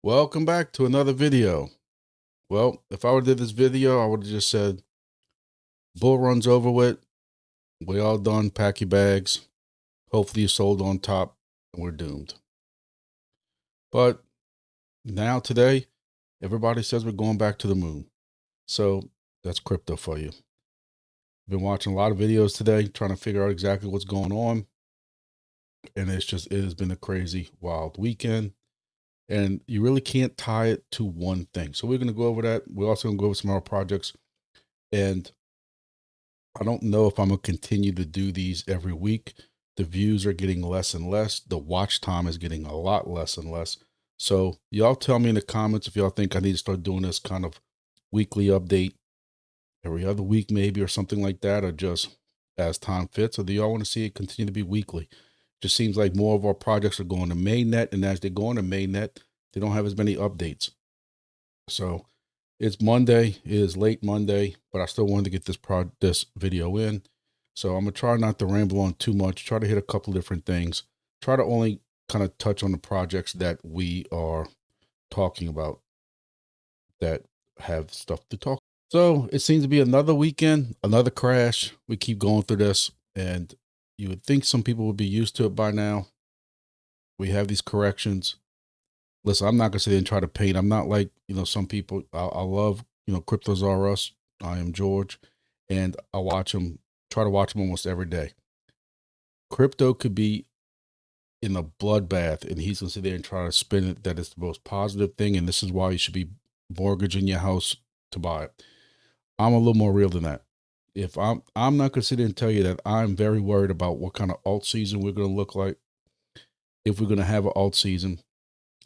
Welcome back to another video. Well, if I would have did this video, I would have just said, bull run's over with. We all done. Pack your bags. Hopefully you sold on top and we're doomed. But now today, everybody says we're going back to the moon. So that's crypto for you. Been watching a lot of videos today, trying to figure out exactly what's going on. And it has been a crazy, wild weekend. And you really can't tie it to one thing. So we're going to go over that. We're also going to go over some more projects. And I don't know if I'm going to continue to do these every week. The views are getting less and less. The watch time is getting a lot less and less. So y'all tell me in the comments if y'all think I need to start doing this kind of weekly update every other week maybe, or something like that, or just as time fits, or do y'all want to see it continue to be weekly? Just seems like more of our projects are going to mainnet, and as they go on to mainnet, they don't have as many updates. So it's Monday, it is late Monday, but I still wanted to get this video in. So I'm gonna try not to ramble on too much, try to hit a couple different things, try to only kind of touch on the projects that we are talking about that have stuff to talk. So it seems to be another weekend, another crash. We keep going through this, and you would think some people would be used to it by now. We have these corrections. Listen, I'm not gonna sit there and try to paint. I'm not like, some people. I love, Cryptos R Us. I am George, and I watch them, try to watch them almost every day. Crypto could be in a bloodbath, and he's gonna sit there and try to spin it that it's the most positive thing, and this is why you should be mortgaging your house to buy it. I'm a little more real than that. If I'm not gonna sit there and tell you that I'm very worried about what kind of alt season we're gonna look like, if we're gonna have an alt season,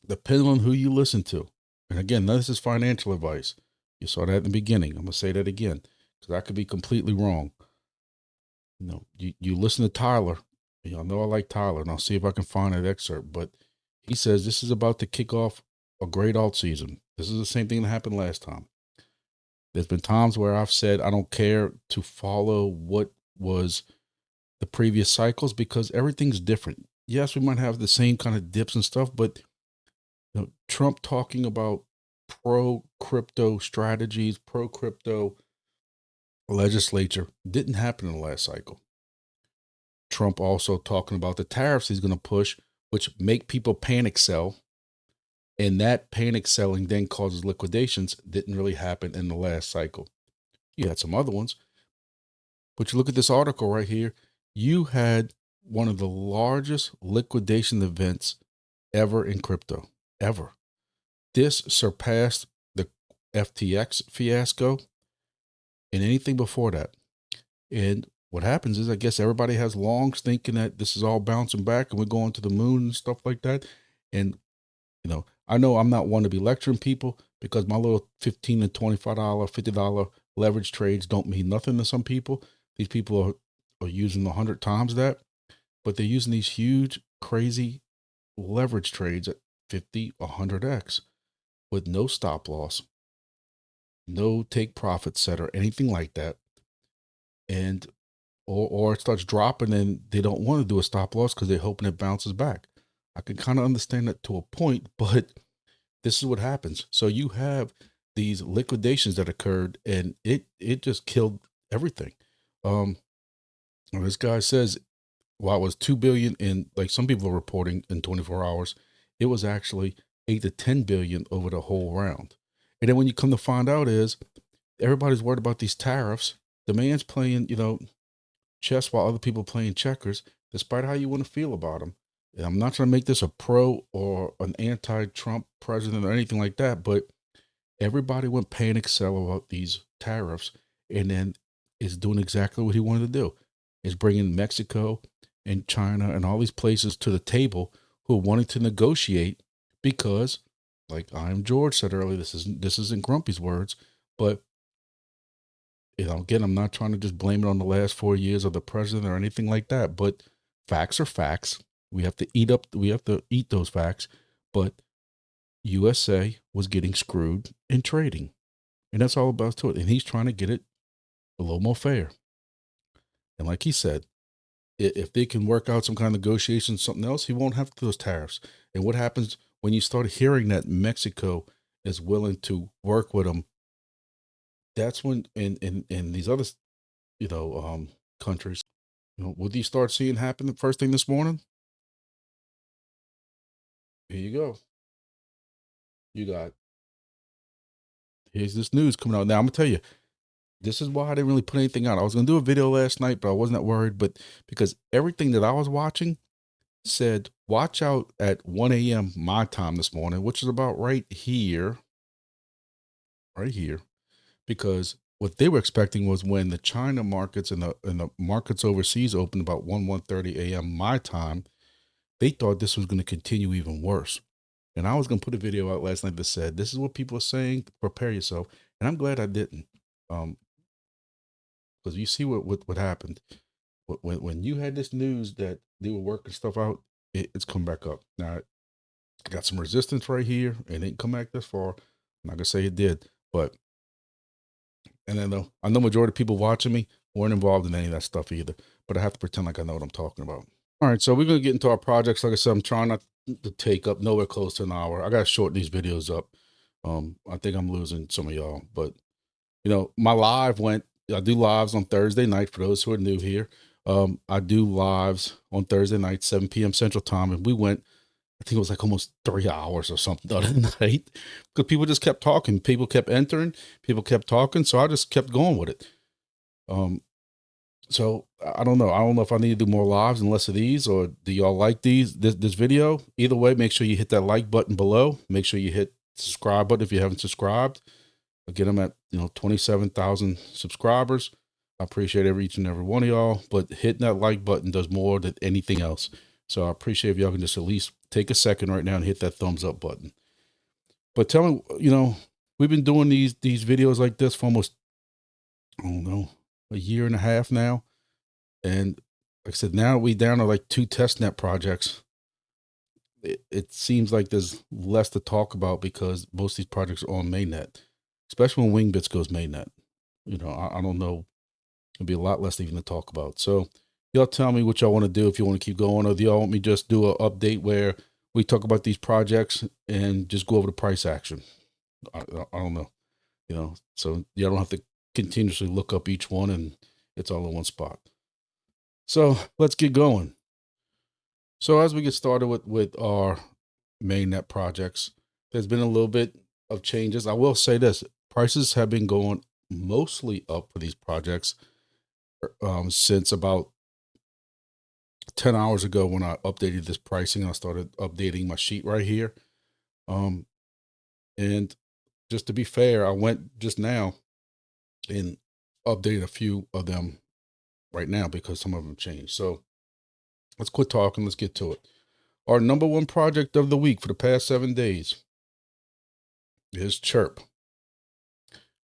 depending on who you listen to. And again, this is financial advice. You saw that in the beginning. I'm gonna say that again because I could be completely wrong. You listen to Tyler. Y'all know I like Tyler, and I'll see if I can find that excerpt. But he says this is about to kick off a great alt season. This is the same thing that happened last time. There's been times where I've said I don't care to follow what was the previous cycles because everything's different. Yes, we might have the same kind of dips and stuff, but Trump talking about pro crypto strategies, pro crypto legislature didn't happen in the last cycle. Trump also talking about the tariffs he's going to push, which make people panic sell. And that panic selling then causes liquidations. Didn't really happen in the last cycle. You had some other ones, but you look at this article right here. You had one of the largest liquidation events ever in crypto, ever. This surpassed the FTX fiasco and anything before that. And what happens is, I guess everybody has longs thinking that this is all bouncing back and we're going to the moon and stuff like that. And, I know I'm not one to be lecturing people because my little $15 and $25, $50 leverage trades don't mean nothing to some people. These people are using 100 times that, but they're using these huge, crazy leverage trades at 50, 100x with no stop loss, no take profit set or anything like that. And or it starts dropping and they don't want to do a stop loss because they're hoping it bounces back. I can kind of understand that to a point, but this is what happens. So you have these liquidations that occurred and it just killed everything. This guy says, while it was 2 billion in, like some people are reporting, in 24 hours, it was actually 8 to 10 billion over the whole round. And then when you come to find out is everybody's worried about these tariffs. The man's playing, chess while other people playing checkers, despite how you want to feel about him. And I'm not trying to make this a pro or an anti-Trump president or anything like that, but everybody went panic sell about these tariffs, and then is doing exactly what he wanted to do, is bringing Mexico and China and all these places to the table who are wanting to negotiate because, like I'm George said earlier, this isn't Grumpy's words, but again, I'm not trying to just blame it on the last 4 years of the president or anything like that, but facts are facts. We have to eat those facts. But USA was getting screwed in trading, and that's all about to it. And he's trying to get it a little more fair. And like he said, if they can work out some kind of negotiation, something else, he won't have to do those tariffs. And what happens when you start hearing that Mexico is willing to work with them, that's when in these other, countries, what do you start seeing happen the first thing this morning? Here you go. You got, here's this news coming out. Now, I'm gonna tell you, this is why I didn't really put anything out. I was gonna do a video last night, but I wasn't that worried. But because everything that I was watching said, watch out at 1 a.m. my time this morning, which is about right here, because what they were expecting was when the China markets and the markets overseas opened about 1:30 a.m. my time, they thought this was going to continue even worse. And I was going to put a video out last night that said, this is what people are saying, prepare yourself. And I'm glad I didn't. Because you see what happened. When you had this news that they were working stuff out, it's come back up. Now, I got some resistance right here. It didn't come back this far. I'm not going to say it did, but, and then I know majority of people watching me weren't involved in any of that stuff either, but I have to pretend like I know what I'm talking about. All right, so we're going to get into our projects. Like I said, I'm trying not to take up nowhere close to an hour. I got to shorten these videos up. I think I'm losing some of y'all, but my live I do lives on Thursday night for those who are new here. I do lives on Thursday night, 7 p.m. Central Time, and we went, I think it was like almost 3 hours or something the other night, because people just kept talking. People kept entering, people kept talking. So I just kept going with it. So I don't know. I don't know if I need to do more lives and less of these, or do y'all like this video? Either way, make sure you hit that like button below. Make sure you hit subscribe button if you haven't subscribed. Again, I'm at 27,000 subscribers. I appreciate each and every one of y'all, but hitting that like button does more than anything else. So I appreciate if y'all can just at least take a second right now and hit that thumbs up button. But tell me, we've been doing these videos like this for almost, I don't know, a year and a half now. And like I said, now we down to like 2 testnet projects. It seems like there's less to talk about because most of these projects are on mainnet, especially when Wingbits goes mainnet. I don't know. It'll be a lot less even to talk about. So y'all tell me what y'all want to do, if you want to keep going, or do y'all want me just do an update where we talk about these projects and just go over the price action? I don't know. So y'all don't have to continuously look up each one and it's all in one spot. So let's get going. So as we get started with our mainnet projects, there's been a little bit of changes. I will say this, prices have been going mostly up for these projects since about 10 hours ago when I updated this pricing. I started updating my sheet right here. And just to be fair, I went just now and updated a few of them right now because some of them changed. So let's quit talking. Let's get to it. Our number 1 project of the week for the past 7 days is Chirp.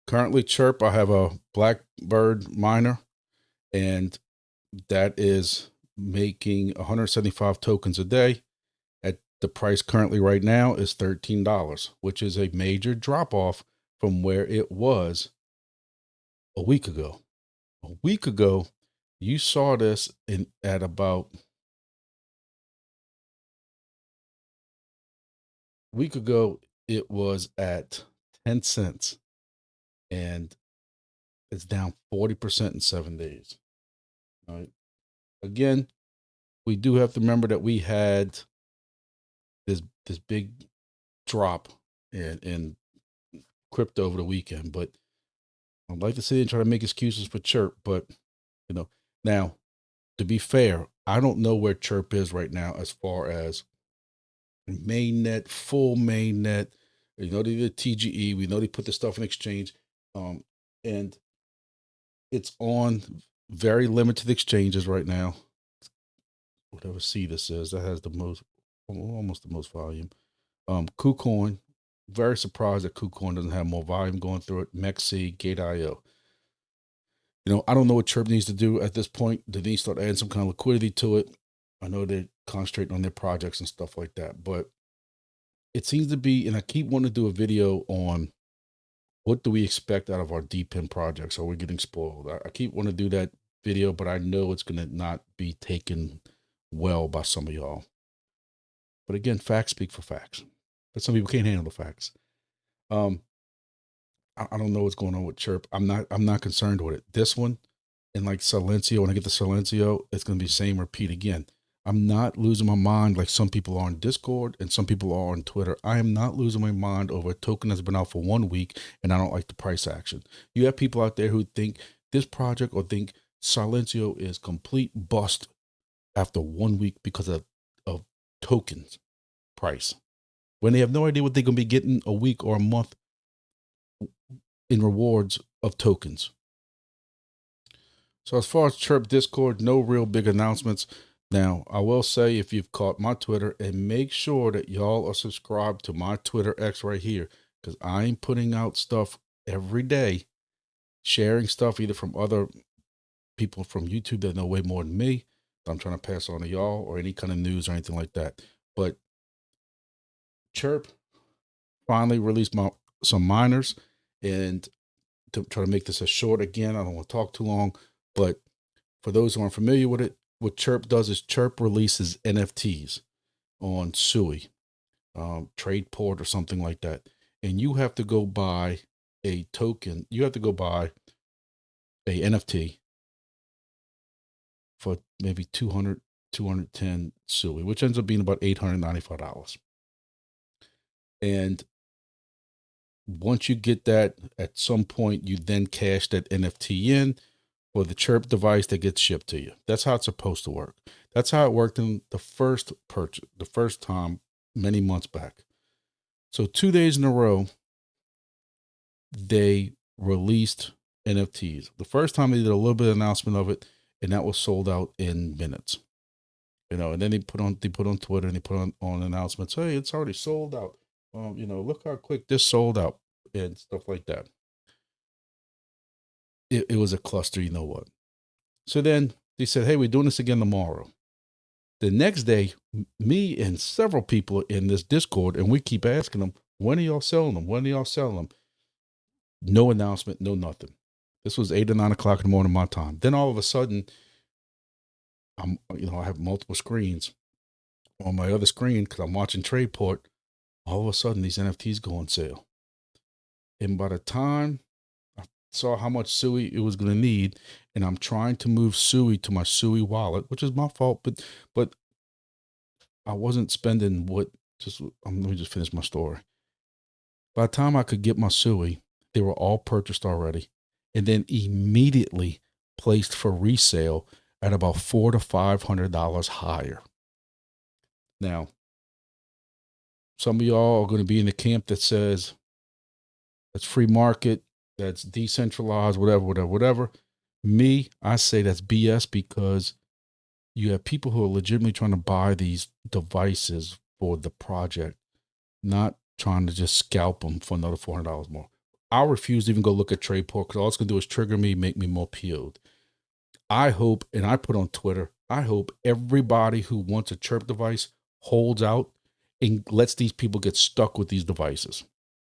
Currently, Chirp, I have a Blackbird miner, and that is making 175 tokens a day. At the price currently right now is $13, which is a major drop off from where it was a week ago. A week ago, you saw this at about a week ago, it was at 10 cents, and it's down 40% in 7 days. All right. Again, we do have to remember that we had this big drop in crypto over the weekend, but I'd like to sit and try to make excuses for Chirp, but now, to be fair, I don't know where Chirp is right now as far as mainnet, full mainnet. They did TGE. We know they put the stuff in exchange, and it's on very limited exchanges right now. Whatever C this is, that has the most, almost the most volume. KuCoin, very surprised that KuCoin doesn't have more volume going through it. MEXC, Gate.io. I don't know what Chirp needs to do at this point. Do they need to start adding some kind of liquidity to it? I know they're concentrating on their projects and stuff like that, but it seems to be, and I keep wanting to do a video on what do we expect out of our DPIN projects? Are we getting spoiled? I keep wanting to do that video, but I know it's going to not be taken well by some of y'all. But again, facts speak for facts. but some people can't handle the facts. I don't know what's going on with Chirp. I'm not concerned with it. This one, and like Silencio, when I get the Silencio, it's going to be same repeat again. I'm not losing my mind like some people are on Discord and some people are on Twitter. I am not losing my mind over a token that's been out for 1 week and I don't like the price action. You have people out there who think this project or think Silencio is complete bust after 1 week because of tokens price, when they have no idea what they're going to be getting a week or a month in rewards of tokens. So as far as Chirp Discord, no real big announcements. Now, I will say, if you've caught my Twitter, and make sure that y'all are subscribed to my Twitter X right here, because I'm putting out stuff every day, sharing stuff either from other people from YouTube that know way more than me, that I'm trying to pass on to y'all, or any kind of news or anything like that. But Chirp finally released some miners, and to try to make this a short again, I don't want to talk too long, but for those who aren't familiar with it, what Chirp does is Chirp releases NFTs on Sui, Tradeport or something like that. And you have to go buy a token. You have to go buy a NFT for maybe 200, 210 Sui, which ends up being about $895. And once you get that, at some point, you then cash that NFT in for the Chirp device that gets shipped to you. That's how it's supposed to work. That's how it worked in the first purchase, the first time many months back. So 2 days in a row, they released NFTs. The first time they did a little bit of announcement of it, and that was sold out in minutes. You know, and then they put on Twitter and they put on announcements, hey, it's already sold out. You know, look how quick this sold out and stuff like that. It was a cluster, you know what. So then they said, hey, we're doing this again tomorrow. The next day, me and several people in this Discord, and we keep asking them, when are y'all selling them? When are y'all selling them? No announcement, no nothing. This was 8 or 9 o'clock in the morning my time. Then all of a sudden, I have multiple screens. On my other screen, because I'm watching Tradeport, all of a sudden these NFTs go on sale. And by the time I saw how much Sui it was going to need, and I'm trying to move Sui to my Sui wallet, which is my fault, but I wasn't spending let me just finish my story. By the time I could get my Sui, they were all purchased already, and then immediately placed for resale at about $400 to $500 higher. Now, some of y'all are going to be in the camp that says that's free market, that's decentralized, whatever. Me, I say that's BS, because you have people who are legitimately trying to buy these devices for the project, not trying to just scalp them for another $400 more. I refuse to even go look at Tradeport, because all it's going to do is trigger me, make me more PO'd. I hope, and I put on Twitter, I hope everybody who wants a Chirp device holds out and lets these people get stuck with these devices.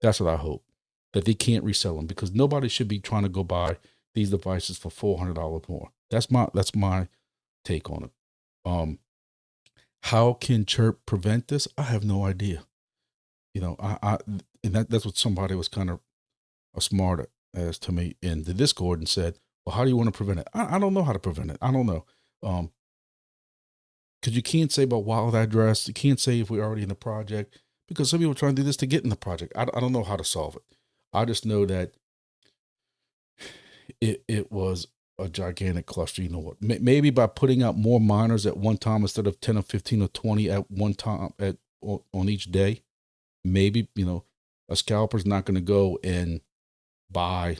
That's what I hope, that they can't resell them, because nobody should be trying to go buy these devices for $400 more. That's my take on it. How can Chirp prevent this? I have no idea. You know, and that's what somebody was kind of smart as to me in the Discord and said, well, how do you want to prevent it? I don't know how to prevent it. I don't know. Because you can't say about wild address. You can't say if we're already in the project, because some people are trying to do this to get in the project. I don't know how to solve it. I just know that it was a gigantic cluster. You know what? Maybe by putting out more miners at one time instead of 10 or 15 or 20 at one time on each day, maybe, a scalper's not going to go and buy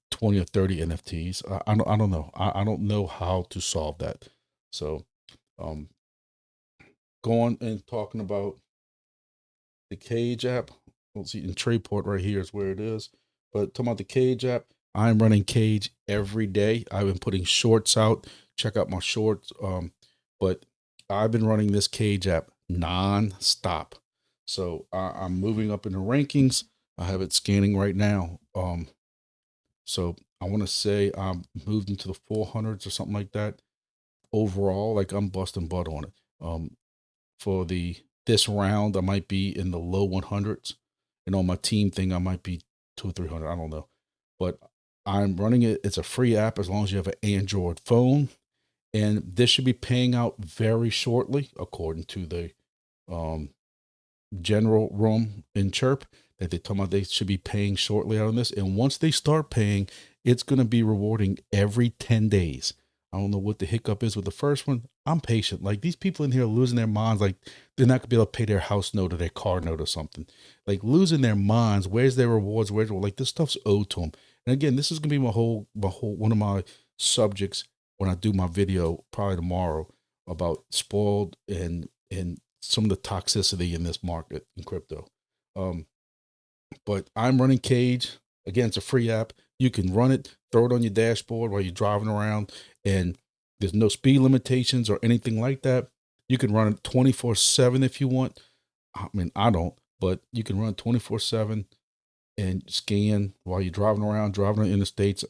20 or 30 NFTs. I don't know. I don't know how to solve that. So, going and talking about the KAGE app. Let's see, in Tradeport right here is where it is. But talking about the KAGE app, I'm running KAGE every day. I've been putting shorts out. Check out my shorts. But I've been running this KAGE app non-stop. So I'm moving up in the rankings. I have it scanning right now. So I want to say I'm moved into the 400s or something like that. Overall, like, I'm busting butt on it. For the this round, I might be in the low 100s. And on my team thing, I might be 200 or 300. I don't know. But I'm running it. It's a free app as long as you have an Android phone. And this should be paying out very shortly, according to the general room in Chirp, that they talking about they should be paying shortly out on this. And once they start paying, it's going to be rewarding every 10 days. I don't know what the hiccup is with the first one. I'm patient. Like, these people in here are losing their minds. Like, they're not gonna be able to pay their house note or their car note or something. Like, losing their minds. Where's their rewards? Where's, like, this stuff's owed to them. And again, this is gonna be my whole one of my subjects when I do my video probably tomorrow about spoiled and some of the toxicity in this market in crypto. But I'm running KAGE. Again, it's a free app. You can run it, throw it on your dashboard while you're driving around, and there's no speed limitations or anything like that. You can run it 24/7 if you want. I mean, I don't, but you can run 24/7 and scan while you're driving around the interstates.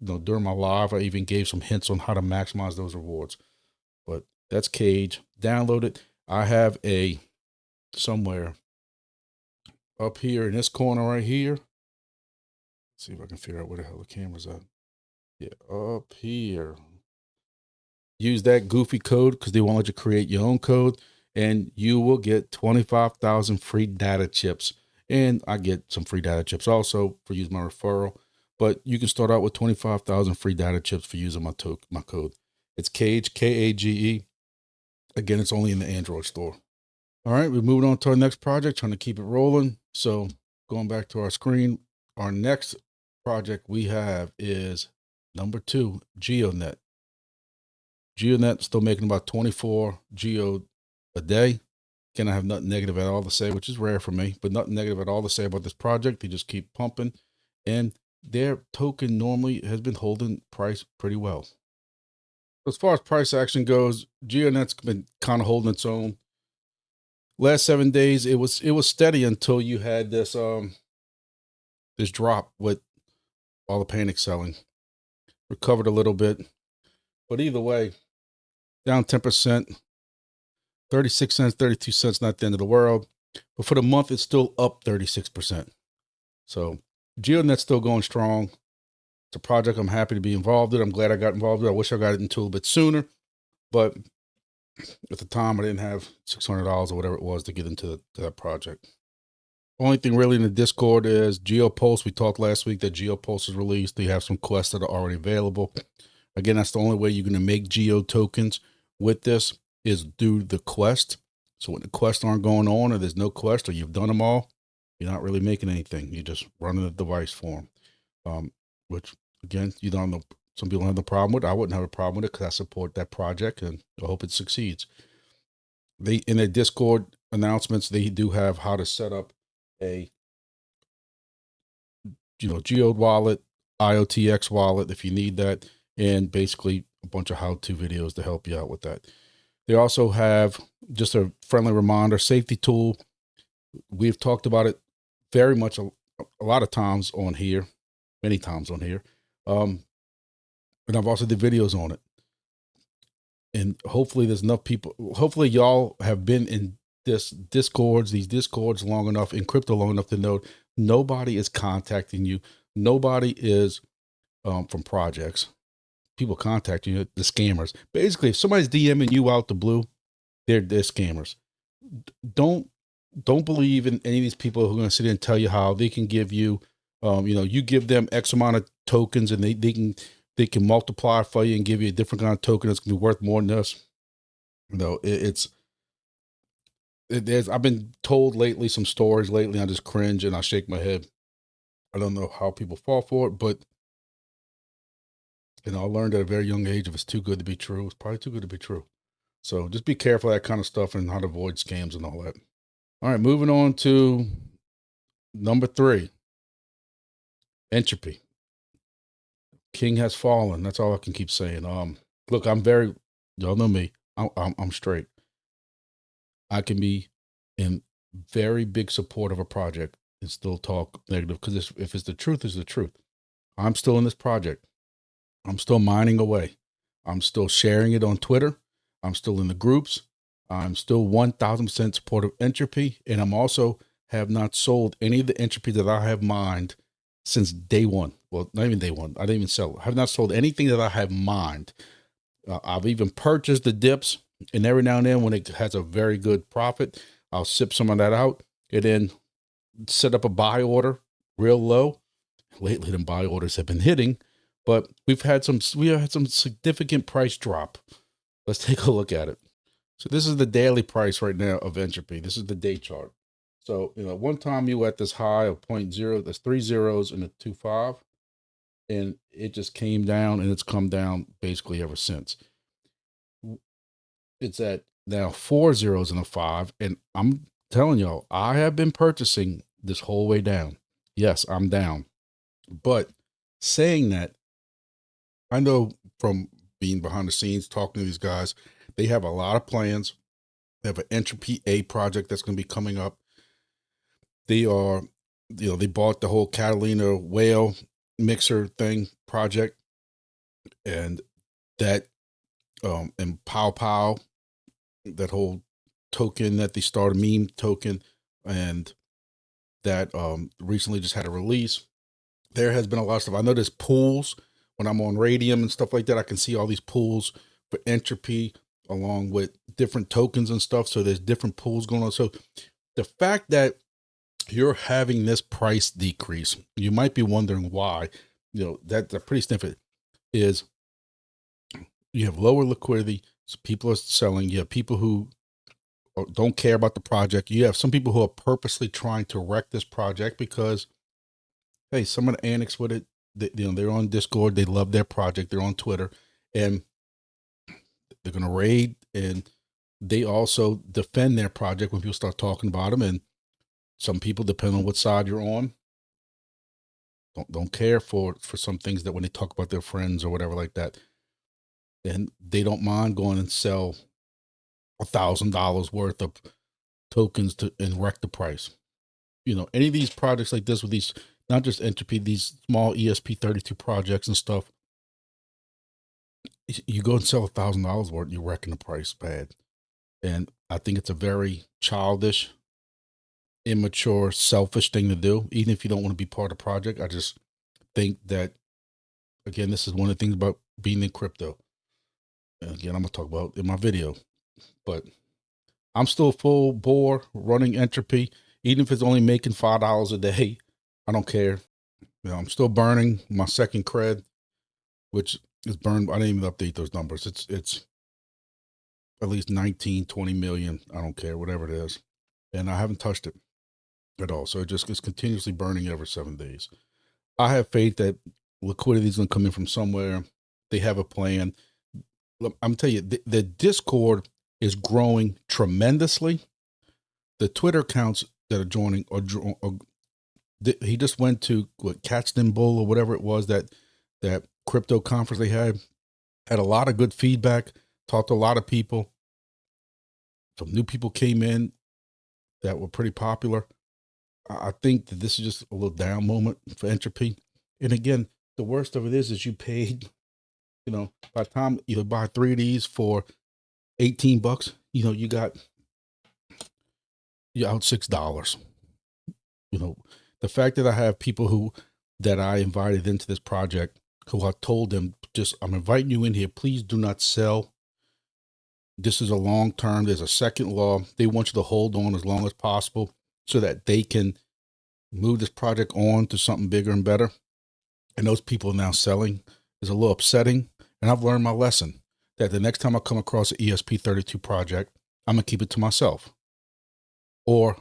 During my live, I even gave some hints on how to maximize those rewards. But that's KAGE. Download it. I have a somewhere up here in this corner right here. Let's see if I can figure out where the hell the camera's at. Yeah, up here. Use that goofy code because they won't let you create your own code, and you will get 25,000 free data chips. And I get some free data chips also for using my referral. But you can start out with 25,000 free data chips for using my code. It's KAGE, KAGE. Again, it's only in the Android store. All right, we're moving on to our next project, trying to keep it rolling. So going back to our screen, our next project we have is number 2, GEODNET. GEODNET still making about 24 Geo a day. Again, I have nothing negative at all to say, which is rare for me, but nothing negative at all to say about this project. They just keep pumping, and their token normally has been holding price pretty well. As far as price action goes, GEODNET's been kind of holding its own. Last 7 days, it was steady until you had this this drop with all the panic selling. Recovered a little bit, but either way, down 10%, 36 cents, 32 cents, not the end of the world. But for the month, it's still up 36%. So GEODNET's still going strong. It's a project I'm happy to be involved in. I'm glad I got involved in. I wish I got it into a bit sooner, but at the time I didn't have $600 or whatever it was to get into that project. Only thing really in the Discord is GeoPulse. We talked last week that GeoPulse is released. They have some quests that are already available. Again, that's the only way you're going to make Geo tokens with this is do the quest. So when the quests aren't going on or there's no quest or you've done them all, you're not really making anything. You're just running the device for them. Which again, you don't know. Some people have no problem with. I wouldn't have a problem with it because I support that project and I hope it succeeds. They in their Discord announcements, they do have how to set up a Geode wallet, IOTX wallet if you need that, and basically a bunch of how-to videos to help you out with that. They also have just a friendly reminder safety tool. We've talked about it very much a lot of times on here, many times on here. And I've also did videos on it. And hopefully there's enough people. Hopefully y'all have been in these discords long enough, in crypto long enough to know nobody is contacting you. Nobody is from projects. People contacting you, the scammers. Basically, if somebody's DMing you out the blue, they're scammers. Don't believe in any of these people who are going to sit there and tell you how they can give you, you give them X amount of tokens and they can multiply for you and give you a different kind of token that's going to be worth more than this. I've been told lately some stories lately. I just cringe and I shake my head. I don't know how people fall for it, but I learned at a very young age, if it's too good to be true, it's probably too good to be true. So just be careful of that kind of stuff and how to avoid scams and all that. All right, moving on to number 3, Entropy. King has fallen. That's all I can keep saying. Look, y'all know me. I'm straight. I can be in very big support of a project and still talk negative because if it's the truth, it's the truth. I'm still in this project. I'm still mining away. I'm still sharing it on Twitter. I'm still in the groups. I'm still 1000% supportive of Entropy, and I'm also have not sold any of the Entropy that I have mined since day one. Well, not even day one. I didn't even sell it. I have not sold anything that I have mined. I've even purchased the dips, and every now and then when it has a very good profit, I'll sip some of that out and then set up a buy order real low. Lately, the buy orders have been hitting, but we have had some significant price drop. Let's take a look at it. So this is the daily price right now of Entropy. This is the day chart. So, one time you were at this high of 0.0, there's 3 zeros and a 2.5, and it just came down, and it's come down basically ever since. It's at now 4 zeros and a 5, and I'm telling y'all, I have been purchasing this whole way down. Yes, I'm down. But saying that, I know from being behind the scenes, talking to these guys, they have a lot of plans. They have an Entropy A project that's going to be coming up. They are, they bought the whole Catalina whale mixer thing project, and that, and Pow Pow, that whole token that they started, meme token, and that recently just had a release. There has been a lot of stuff. I know there's pools when I'm on Radium and stuff like that. I can see all these pools for Entropy along with different tokens and stuff. So there's different pools going on. So the fact that you're having this price decrease, you might be wondering why. That's a pretty snippet is you have lower liquidity. So people are selling. You have people who don't care about the project. You have some people who are purposely trying to wreck this project because, hey, some of the antics with it, they're on Discord. They love their project. They're on Twitter, and they're going to raid, and they also defend their project when people start talking about them. And some people, depending on what side you're on, don't care for some things that when they talk about their friends or whatever like that, and they don't mind going and sell $1,000 worth of tokens and wreck the price. Any of these projects like this with these, not just Entropy, these small ESP32 projects and stuff, you go and sell $1,000 worth, you're wrecking the price bad. And I think it's a very childish, immature, selfish thing to do, even if you don't want to be part of the project. I just think that, again, this is one of the things about being in crypto. And again, I'm going to talk about in my video, but I'm still full bore running Entropy, even if it's only making $5 a day. I don't care. I'm still burning my second cred, which is burned. I didn't even update those numbers. It's at least 19, 20 million. I don't care, whatever it is. And I haven't touched it at all. So it just is continuously burning every 7 days. I have faith that liquidity is going to come in from somewhere. They have a plan. I'm telling you, the Discord is growing tremendously. The Twitter accounts that are joining he just went to Catch Them Bull or whatever it was, that crypto conference they had a lot of good feedback, talked to a lot of people. Some new people came in that were pretty popular. I think that this is just a little down moment for Entropy. And again, the worst of it is you paid, by the time you buy 3 of these for $18, you're out $6. The fact that I have people that I invited into this project who I told them, I'm inviting you in here. Please do not sell. This is a long term. There's a second law. They want you to hold on as long as possible so that they can move this project on to something bigger and better. And those people are now selling. Is a little upsetting. And I've learned my lesson that the next time I come across an ESP32 project, I'm going to keep it to myself. Or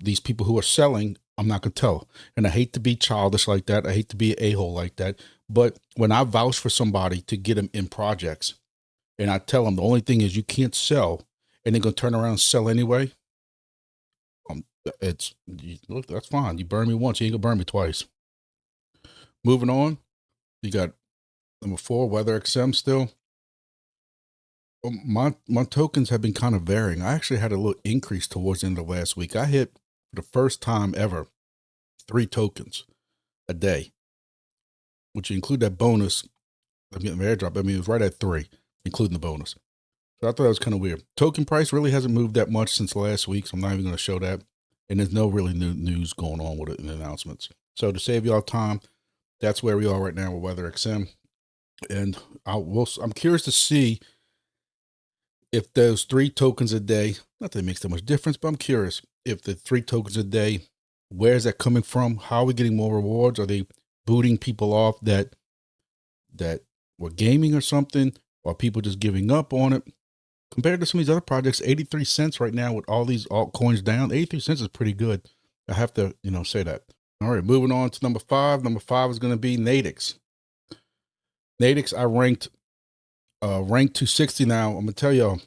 these people who are selling, I'm not going to tell. And I hate to be childish like that. I hate to be an a-hole like that. But when I vouch for somebody to get them in projects, and I tell them the only thing is you can't sell, and they're going to turn around and sell anyway, look, that's fine. You burn me once, you ain't going to burn me twice. Moving on, you got number 4, Weather XM still. My tokens have been kind of varying. I actually had a little increase towards the end of last week. I hit, for the first time ever, 3 tokens a day, which include that bonus. I'm getting the airdrop. It was right at 3, including the bonus. So I thought that was kind of weird. Token price really hasn't moved that much since last week, so I'm not even going to show that. And there's no really new news going on with it in the announcements. So to save y'all time, that's where we are right now with WeatherXM. And I'm curious to see if those 3 tokens a day, not that it makes that much difference, but I'm curious if the 3 tokens a day, where is that coming from? How are we getting more rewards? Are they booting people off that were gaming or something? Or are people just giving up on it? Compared to some of these other projects, 83 cents right now with all these altcoins down, 83 cents is pretty good. I have to, say that. All right, moving on to number 5. Number 5 is going to be NATIX. NATIX, I ranked 260 now. I'm going to tell y'all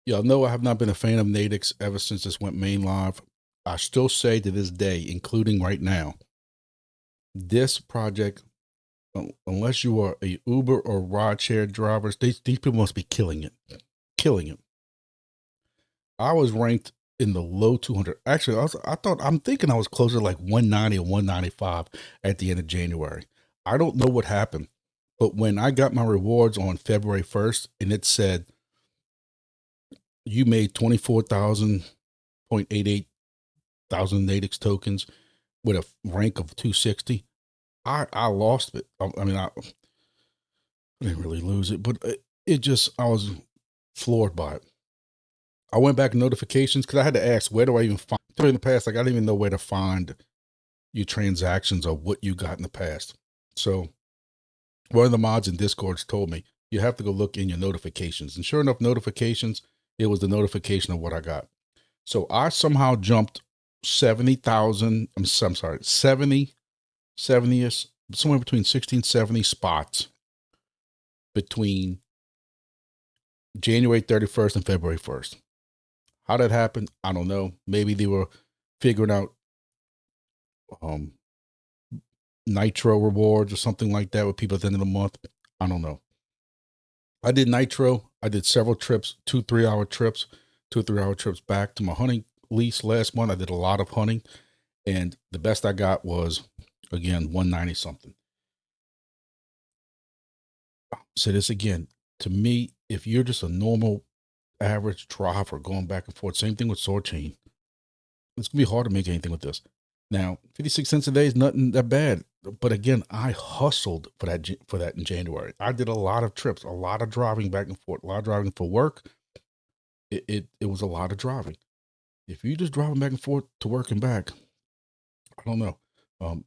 know I have not been a fan of NATIX ever since this went main live. I still say to this day, including right now, this project, unless you are a Uber or rideshare drivers, these people must be killing it. I was ranked in the low 200. Actually, I'm thinking I was closer to like 190 or 195 at the end of January. I don't know what happened, but when I got my rewards on February 1st and it said, you made 24,000.88 thousand NATIX tokens with a rank of 260, I lost it. I didn't really lose it, but I was floored by it. I went back notifications because I had to ask, where do I even find, in the past, like I didn't even know where to find your transactions or what you got in the past. So one of the mods in Discord told me, you have to go look in your notifications. And sure enough, notifications, it was the notification of what I got. So I somehow jumped 70,000, I'm sorry, 70-ish, somewhere between 60 and 70 spots between January 31st and February 1st. How that happened, I don't know. Maybe they were figuring out Nitro rewards or something like that with people at the end of the month. I don't know. I did Nitro. I did several trips, 2 3-hour trips, 2 3-hour trips back to my hunting lease last month. I did a lot of hunting, and the best I got was, again, 190 something. I'll say this again. To me, if you're just a normal average driver going back and forth, same thing with Soarchain, it's gonna be hard to make anything with this. Now, 56 cents a day is nothing that bad, but again, I hustled for that in January. I did a lot of trips, a lot of driving back and forth, a lot of driving for work. It was a lot of driving. If you just driving back and forth to work and back, I don't know.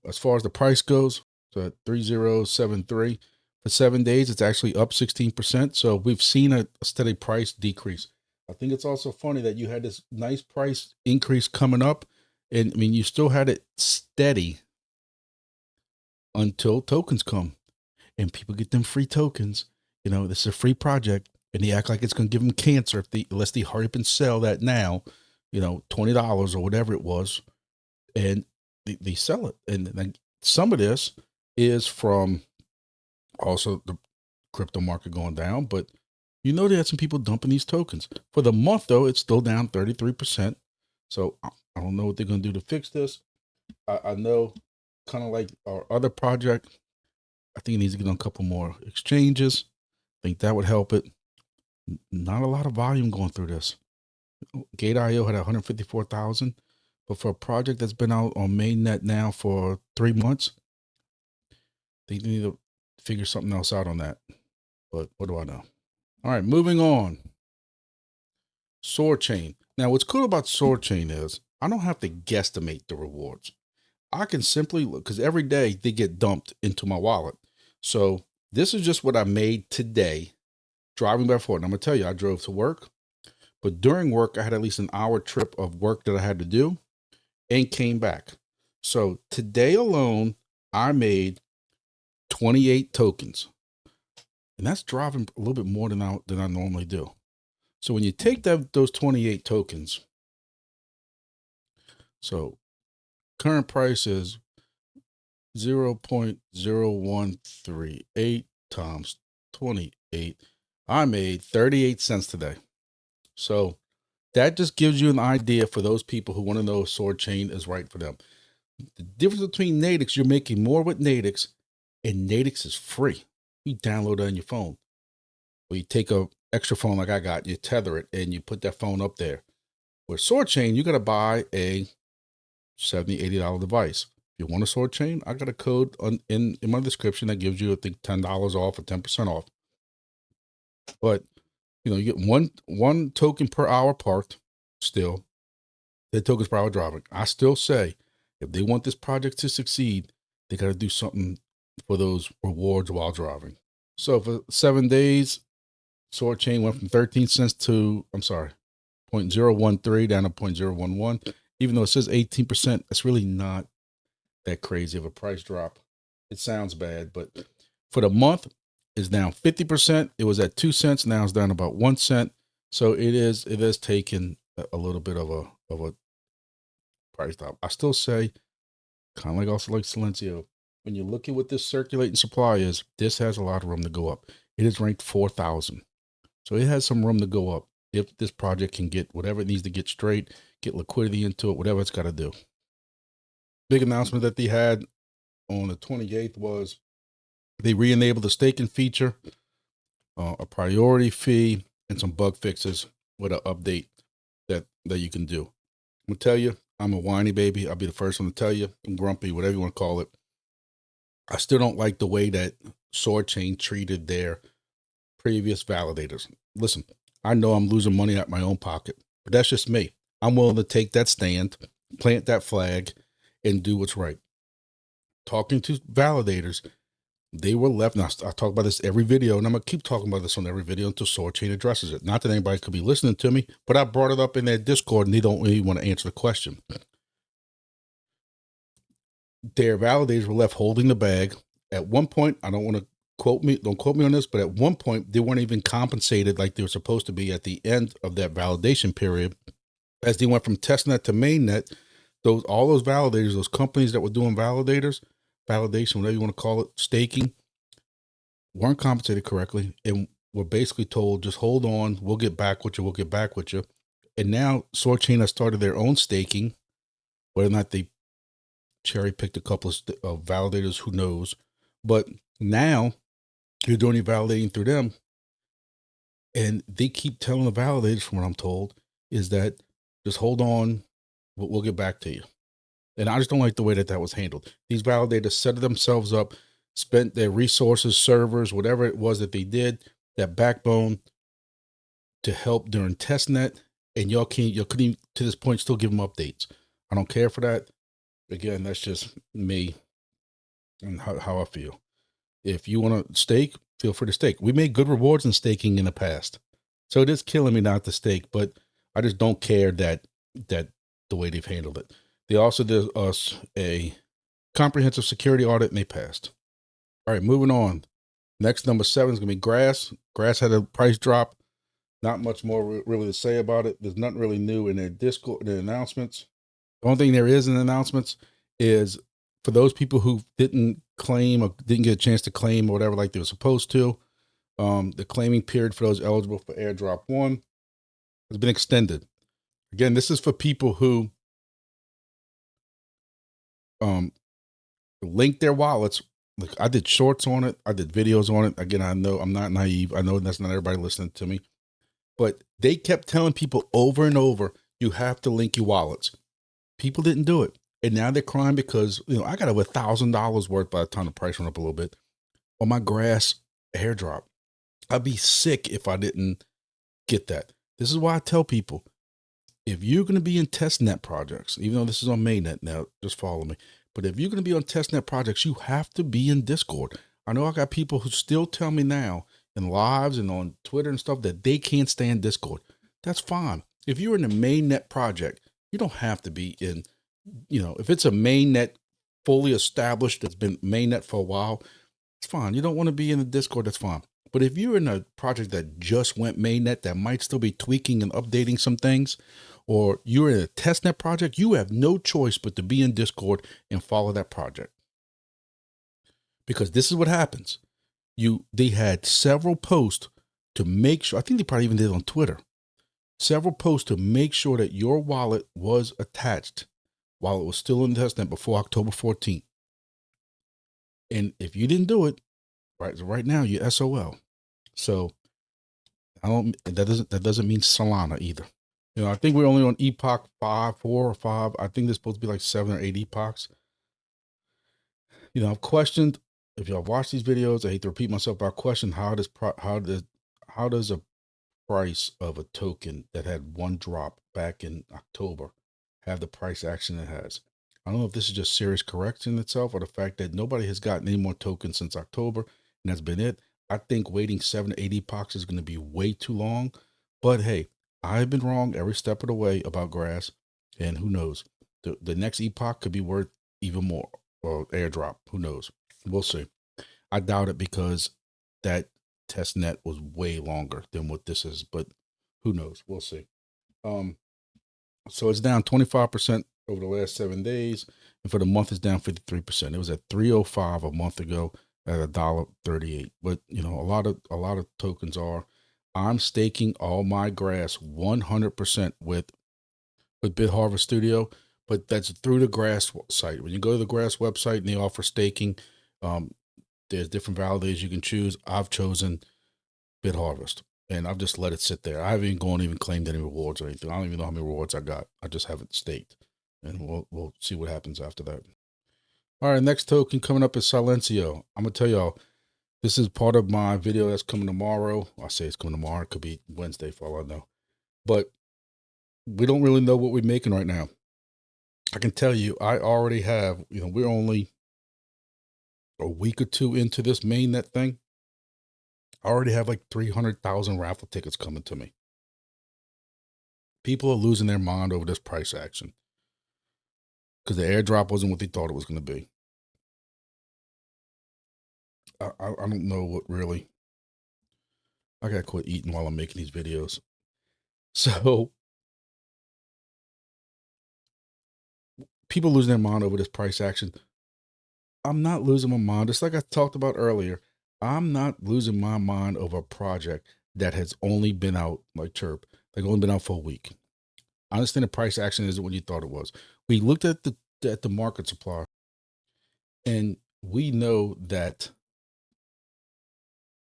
As far as the price goes, so 3073 for 7 days, it's actually up 16%. So we've seen a steady price decrease. I think it's also funny that you had this nice price increase coming up, and I mean, you still had it steady until tokens come and people get them free tokens. This is a free project, and they act like it's going to give them cancer unless they hurry up and sell that now, $20 or whatever it was, and they sell it. And then some of this is from also the crypto market going down, but they had some people dumping these tokens. For the month, though, it's still down 33%. So I don't know what they're going to do to fix this. I know, kind of like our other project, I think it needs to get on a couple more exchanges. I think that would help it. Not a lot of volume going through this. Gate.io had 154,000, but for a project that's been out on mainnet now for 3 months, they need to figure something else out on that. But what do I know? All right, moving on. Soarchain. Now, what's cool about Soarchain is I don't have to guesstimate the rewards. I can simply look, because every day they get dumped into my wallet. So this is just what I made today, driving back forward. And I'm going to tell you, I drove to work, but during work, I had at least an hour trip of work that I had to do and came back. So today alone, I made 28 tokens. And that's driving a little bit more than I normally do. So when you take those 28 tokens, so current price is 0.0138 times 28. I made 38 cents today. So that just gives you an idea for those people who want to know if Soarchain is right for them. The difference between NATIX, you're making more with NATIX, and NATIX is free. You download it on your phone. Or you take a extra phone like I got, you tether it and you put that phone up there. With Soarchain, you got to buy a $70, $80 device. If you want a Soarchain, I got a code in my description that gives you, I think, $10 off or 10% off. But you know, you get one token per hour parked. Still, the tokens per hour driving. I still say, if they want this project to succeed, they got to do something for those rewards while driving. So for 7 days, Soarchain went from 13 cents to, I'm sorry, 0.013 down to 0.011. Even though it says 18%, it's really not that crazy of a price drop. It sounds bad, but for the month, it's down 50%. It was at 2 cents. Now it's down about 1 cent. So it is taking a little bit of a price drop. I still say, kind of like also like Silencio, when you look at what this circulating supply is, this has a lot of room to go up. It is ranked 4,000. So it has some room to go up if this project can get whatever it needs to get straight, get liquidity into it, whatever it's got to do. Big announcement that they had on the 28th was they re-enabled the staking feature, a priority fee, and some bug fixes with an update that you can do. I'm going to tell you, I'm a whiny baby. I'll be the first one to tell you. I'm grumpy, whatever you want to call it. I still don't like the way that Soarchain treated their previous validators. Listen, I know I'm losing money out my own pocket, but that's just me. I'm willing to take that stand, plant that flag, and do what's right. Talking to validators, they were left. Now, I talk about this every video, and I'm going to keep talking about this on every video until Soarchain addresses it. Not that anybody could be listening to me, but I brought it up in their Discord, and they don't really want to answer the question. Their validators were left holding the bag. At one point, I don't want to don't quote me on this, but at one point, they weren't even compensated like they were supposed to be at the end of that validation period. As they went from testnet to mainnet, all those validators, those companies that were doing validation, whatever you want to call it, staking, weren't compensated correctly and were basically told, just hold on, we'll get back with you, we'll get back with you. And now Soarchain has started their own staking. Whether or not they cherry picked a couple of validators, who knows? But now you're doing your validating through them. And they keep telling the validators, from what I'm told, is that just hold on, we'll get back to you. And I just don't like the way that was handled. These validators set themselves up, spent their resources, servers, whatever it was that they did, that backbone to help during testnet. And y'all couldn't even, to this point, still give them updates. I don't care for that. Again, that's just me and how I feel. If you want to stake, feel free to stake. We made good rewards in staking in the past. So it is killing me not to stake, but I just don't care that the way they've handled it. They also did us a comprehensive security audit and they passed. All right, moving on. Next, number 7 is going to be Grass. Grass had a price drop. Not much more really to say about it. There's nothing really new in their Discord, their announcements. The only thing there is in the announcements is for those people who didn't claim or didn't get a chance to claim or whatever like they were supposed to, the claiming period for those eligible for airdrop 1 has been extended. Again, this is for people who link their wallets. Look, I did shorts on it. I did videos on it. Again, I know I'm not naive. I know that's not everybody listening to me, but they kept telling people over and over, you have to link your wallets. People didn't do it. And now they're crying because, I got over $1,000 worth by the time the price went up a little bit on my Grass airdrop. I'd be sick if I didn't get that. This is why I tell people, if you're going to be in testnet projects, even though this is on mainnet now, just follow me. But if you're going to be on testnet projects, you have to be in Discord. I know I got people who still tell me now in lives and on Twitter and stuff that they can't stand Discord. That's fine. If you're in a mainnet project, you don't have to be in, if it's a mainnet fully established, that's been mainnet for a while, it's fine. You don't want to be in the Discord, that's fine. But if you're in a project that just went mainnet, that might still be tweaking and updating some things, or you're in a testnet project, you have no choice but to be in Discord and follow that project. Because this is what happens. They had several posts to make sure, I think they probably even did it on Twitter, several posts to make sure that your wallet was attached while it was still in the testnet before October 14th. And if you didn't do it, right now you're SOL. So That doesn't mean Solana either. You know, I think we're only on epoch 4 or 5. I think there's supposed to be like 7 or 8 epochs. You know, I've questioned, if y'all watch these videos, I hate to repeat myself, but I question how does a price of a token that had one drop back in October have the price action it has. I don't know if this is just serious correction itself or the fact that nobody has gotten any more tokens since October, and that's been it. I think waiting 7 to 8 epochs is going to be way too long, but hey, I've been wrong every step of the way about grass, and who knows, the next epoch could be worth even more, or airdrop, who knows, we'll see. I doubt it, because that test net was way longer than what this is, but who knows, we'll see. So it's down 25% over the last 7 days, and for the month it's down 53%. It was at 305 a month ago at $1.38. But you know, a lot of tokens are. I'm staking all my grass 100% with BitHarvest Studio, but that's through the grass site. When you go to the grass website and they offer staking, there's different validators you can choose. I've chosen BitHarvest, and I've just let it sit there. I haven't even claimed any rewards or anything. I don't even know how many rewards I got. I just haven't staked, and we'll see what happens after that. All right, next token coming up is Silencio. I'm gonna tell y'all, this is part of my video that's coming tomorrow. I say it's coming tomorrow. It could be Wednesday for all I know, but we don't really know what we're making right now. I can tell you, I already have, you know, we're only a week or two into this mainnet thing. I already have like 300,000 raffle tickets coming to me. People are losing their mind over this price action because the airdrop wasn't what they thought it was going to be. I don't know what really. I got to quit eating while I'm making these videos. So people losing their mind over this price action. I'm not losing my mind. Just like I talked about earlier, I'm not losing my mind over a project that has only been out, like Chirp, like only been out for a week. I understand the price action isn't what you thought it was. We looked at the market supply, and we know that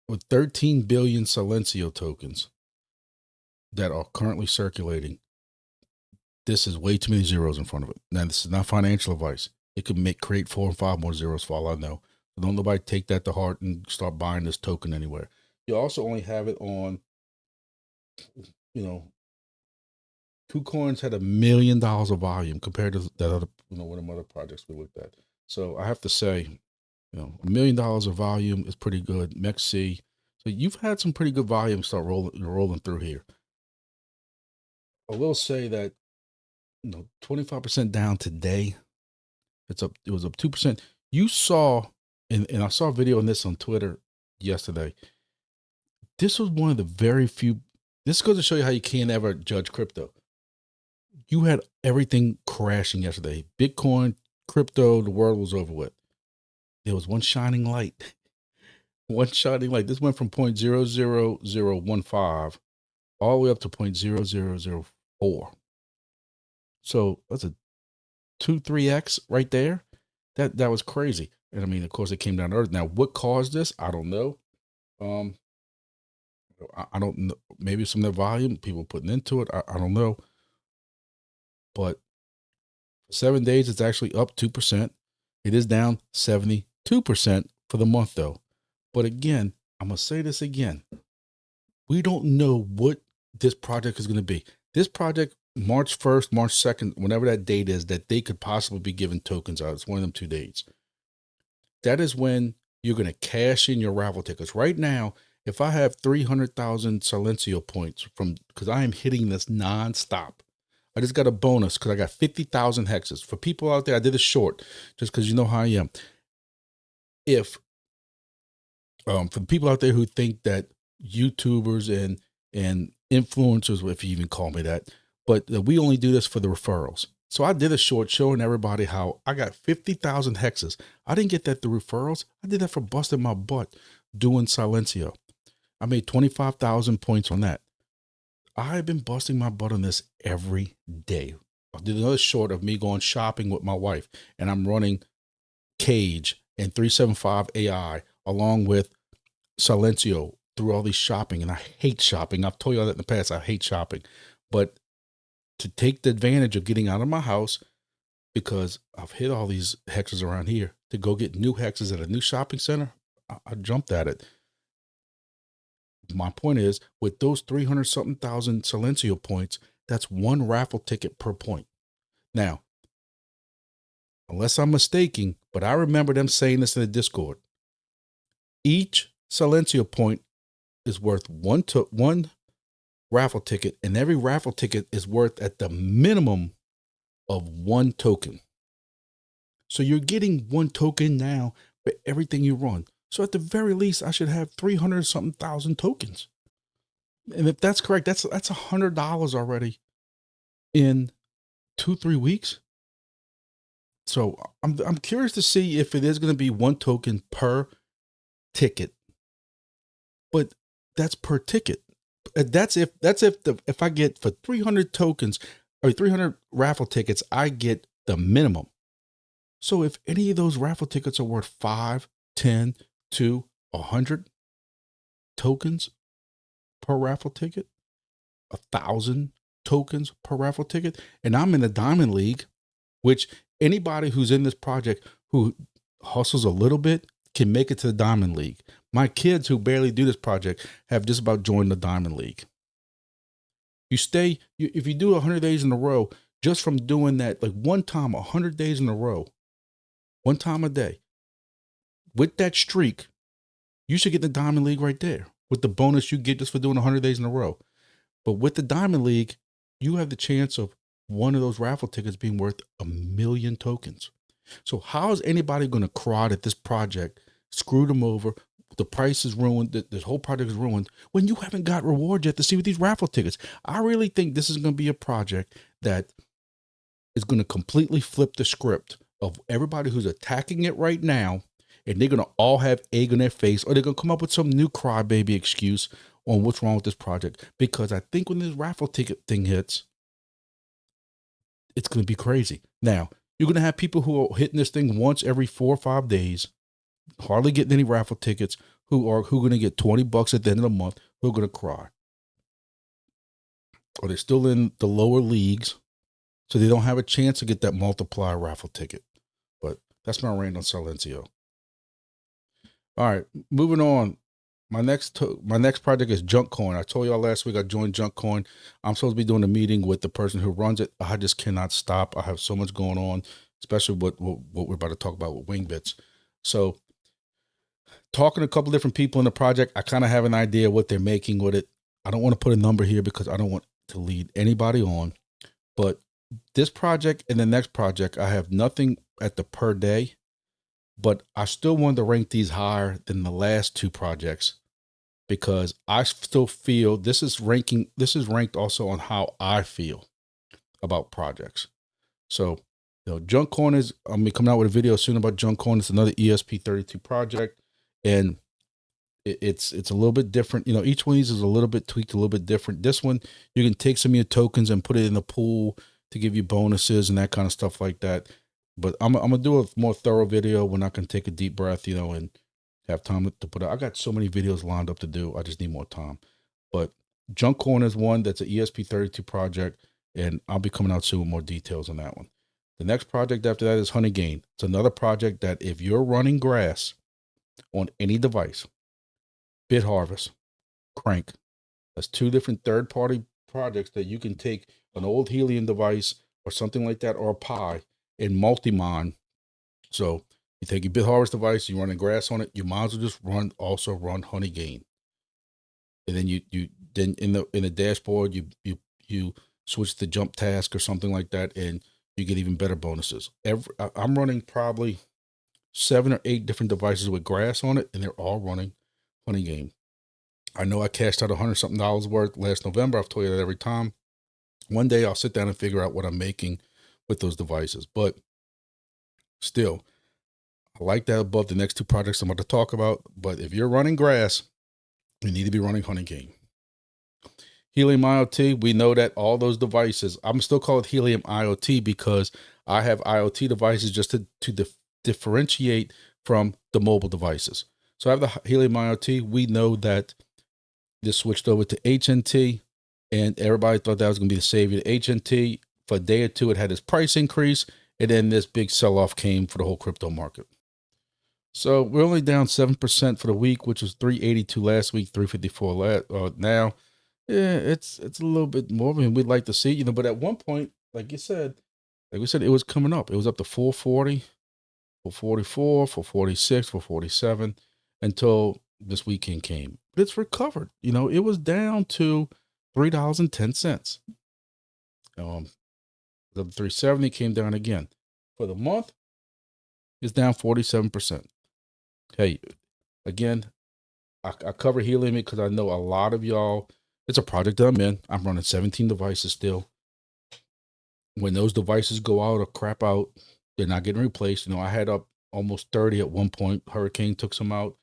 with 13 billion Silencio tokens that are currently circulating, this is way too many zeros in front of it. Now, this is not financial advice. It could create 4 and 5 more zeros for all I know. So don't nobody take that to heart and start buying this token anywhere. You also only have it on, you know, KuCoins had $1 million of volume compared to that other, you know, one of the other projects we looked at. So I have to say, you know, $1 million of volume is pretty good. MEXC. So you've had some pretty good volume start rolling through here. I will say that, you know, 25% down today. It was up 2%. You saw, and I saw a video on this on Twitter yesterday. This was one of the very few. This goes to show you how you can't ever judge crypto. You had everything crashing yesterday. Bitcoin, crypto, the world was over with. There was one shining light. One shining light. This went from 0.00015 all the way up to 0.0004. So that's a 2-3x right there. That was crazy. And I mean, of course, it came down to earth. Now, what caused this? I don't know. I don't know. Maybe some of the volume people putting into it. I don't know. But 7 days, it's actually up 2%. It is down 72% for the month, though. But again, I'm going to say this again. We don't know what this project is going to be. This project, March 1st, March 2nd, whenever that date is, that they could possibly be giving tokens out. It's one of them 2 dates. That is when you're going to cash in your raffle tickets. Right now, if I have 300,000 Silencio points because I am hitting this nonstop. I just got a bonus because I got 50,000 hexes. For people out there, I did a short just because you know how I am. If for the people out there who think that YouTubers and influencers, if you even call me that, but we only do this for the referrals. So I did a short showing everybody how I got 50,000 hexes. I didn't get that through referrals. I did that for busting my butt doing Silencio. I made 25,000 points on that. I've been busting my butt on this every day. I did another short of me going shopping with my wife, and I'm running KAGE and 375 AI along with Silencio through all these shopping, and I hate shopping. I've told you all that in the past. I hate shopping. But to take the advantage of getting out of my house, because I've hit all these hexes around here, to go get new hexes at a new shopping center, I jumped at it. My point is, with those 300-something thousand Silencio points, that's one raffle ticket per point. Now, unless I'm mistaken, but I remember them saying this in the Discord, each Silencio point is worth one raffle ticket, and every raffle ticket is worth at the minimum of 1 token. So you're getting 1 token now for everything you run. So at the very least, I should have 300-something thousand tokens. And if that's correct, that's $100 already in 2-3 weeks. So I'm curious to see if it is going to be 1 token per ticket. But that's per ticket. That's if I get for 300 tokens or 300 raffle tickets, I get the minimum. So if any of those raffle tickets are worth 5, 10 to 100 tokens per raffle ticket, 1,000 tokens per raffle ticket, and I'm in the Diamond League, which anybody who's in this project who hustles a little bit can make it to the Diamond League. My kids who barely do this project have just about joined the Diamond League. If you do 100 days in a row, just from doing that, like one time, 100 days in a row, one time a day, with that streak, you should get the Diamond League right there with the bonus you get just for doing 100 days in a row. But with the Diamond League, you have the chance of one of those raffle tickets being worth 1 million tokens. So how is anybody going to cry that this project screwed them over? The price is ruined. This whole project is ruined when you haven't got rewards yet to see with these raffle tickets. I really think this is going to be a project that is going to completely flip the script of everybody who's attacking it right now. And they're going to all have egg on their face, or they're going to come up with some new crybaby excuse on what's wrong with this project. Because I think when this raffle ticket thing hits, it's going to be crazy. Now, you're going to have people who are hitting this thing once every 4 or 5 days, hardly getting any raffle tickets, who are going to get $20 at the end of the month, who are going to cry. Or they're still in the lower leagues, so they don't have a chance to get that multiplier raffle ticket. But that's my rant on Silencio. All right, moving on. My next project is Junkcoin. I told y'all last week I joined Junkcoin. I'm supposed to be doing a meeting with the person who runs it. I just cannot stop. I have so much going on, especially what we're about to talk about with Wingbits. So talking to a couple different people in the project, I kind of have an idea what they're making with it. I don't want to put a number here because I don't want to lead anybody on. But this project and the next project, I have nothing at the per day. But I still wanted to rank these higher than the last 2 projects because I still feel this is ranked also on how I feel about projects. So, Junkcoin is, I'm coming out with a video soon about Junkcoin. It's another ESP32 project, and it's a little bit different. Each one of these is a little bit tweaked, a little bit different. This one, you can take some of your tokens and put it in the pool to give you bonuses and that kind of stuff like that. But I'm going to do a more thorough video when I can take a deep breath, and have time to put out. I got so many videos lined up to do. I just need more time. But Junkcoin is one that's an ESP32 project, and I'll be coming out soon with more details on that one. The next project after that is Honeygain. It's another project that if you're running grass on any device, BitHarvest, Crank, that's 2 different third-party projects that you can take an old Helium device or something like that, or a Pi, in multi-mine. So you take your BitHarvest device, you running grass on it, you might as well just run Honeygain. And then you then in the dashboard you switch to jump task or something like that, and you get even better bonuses. I'm running probably 7 or 8 different devices with grass on it, and they're all running Honeygain. I know I cashed out $100-something worth last November. I've told you that every time. One day I'll sit down and figure out what I'm making with those devices, but still, I like that above the next 2 projects I'm about to talk about. But if you're running grass, you need to be running Honeygain. Helium IOT, we know that all those devices, I'm still call it Helium IOT because I have IoT devices just to differentiate from the mobile devices. So I have the Helium IOT. We know that This switched over to HNT, and everybody thought that was going to be the savior. The HNT, for a day or two, it had this price increase, and then this big sell-off came for the whole crypto market. So we're only down 7% for the week, which was 382 last week, 354 now. Yeah, it's a little bit more than we'd like to see, you know. But at one point, like we said, it was coming up. It was up to 440, 444, 446, 447, until this weekend came. But it's recovered. You know, it was down to $3.10. The 370 came down again. For the month, it's down 47%. Hey, again, I cover Helium because I know a lot of y'all, it's a project that I'm in. I'm running 17 devices still. When those devices go out or crap out, they're not getting replaced. You know, I had up almost 30 at one point. Hurricane took some out.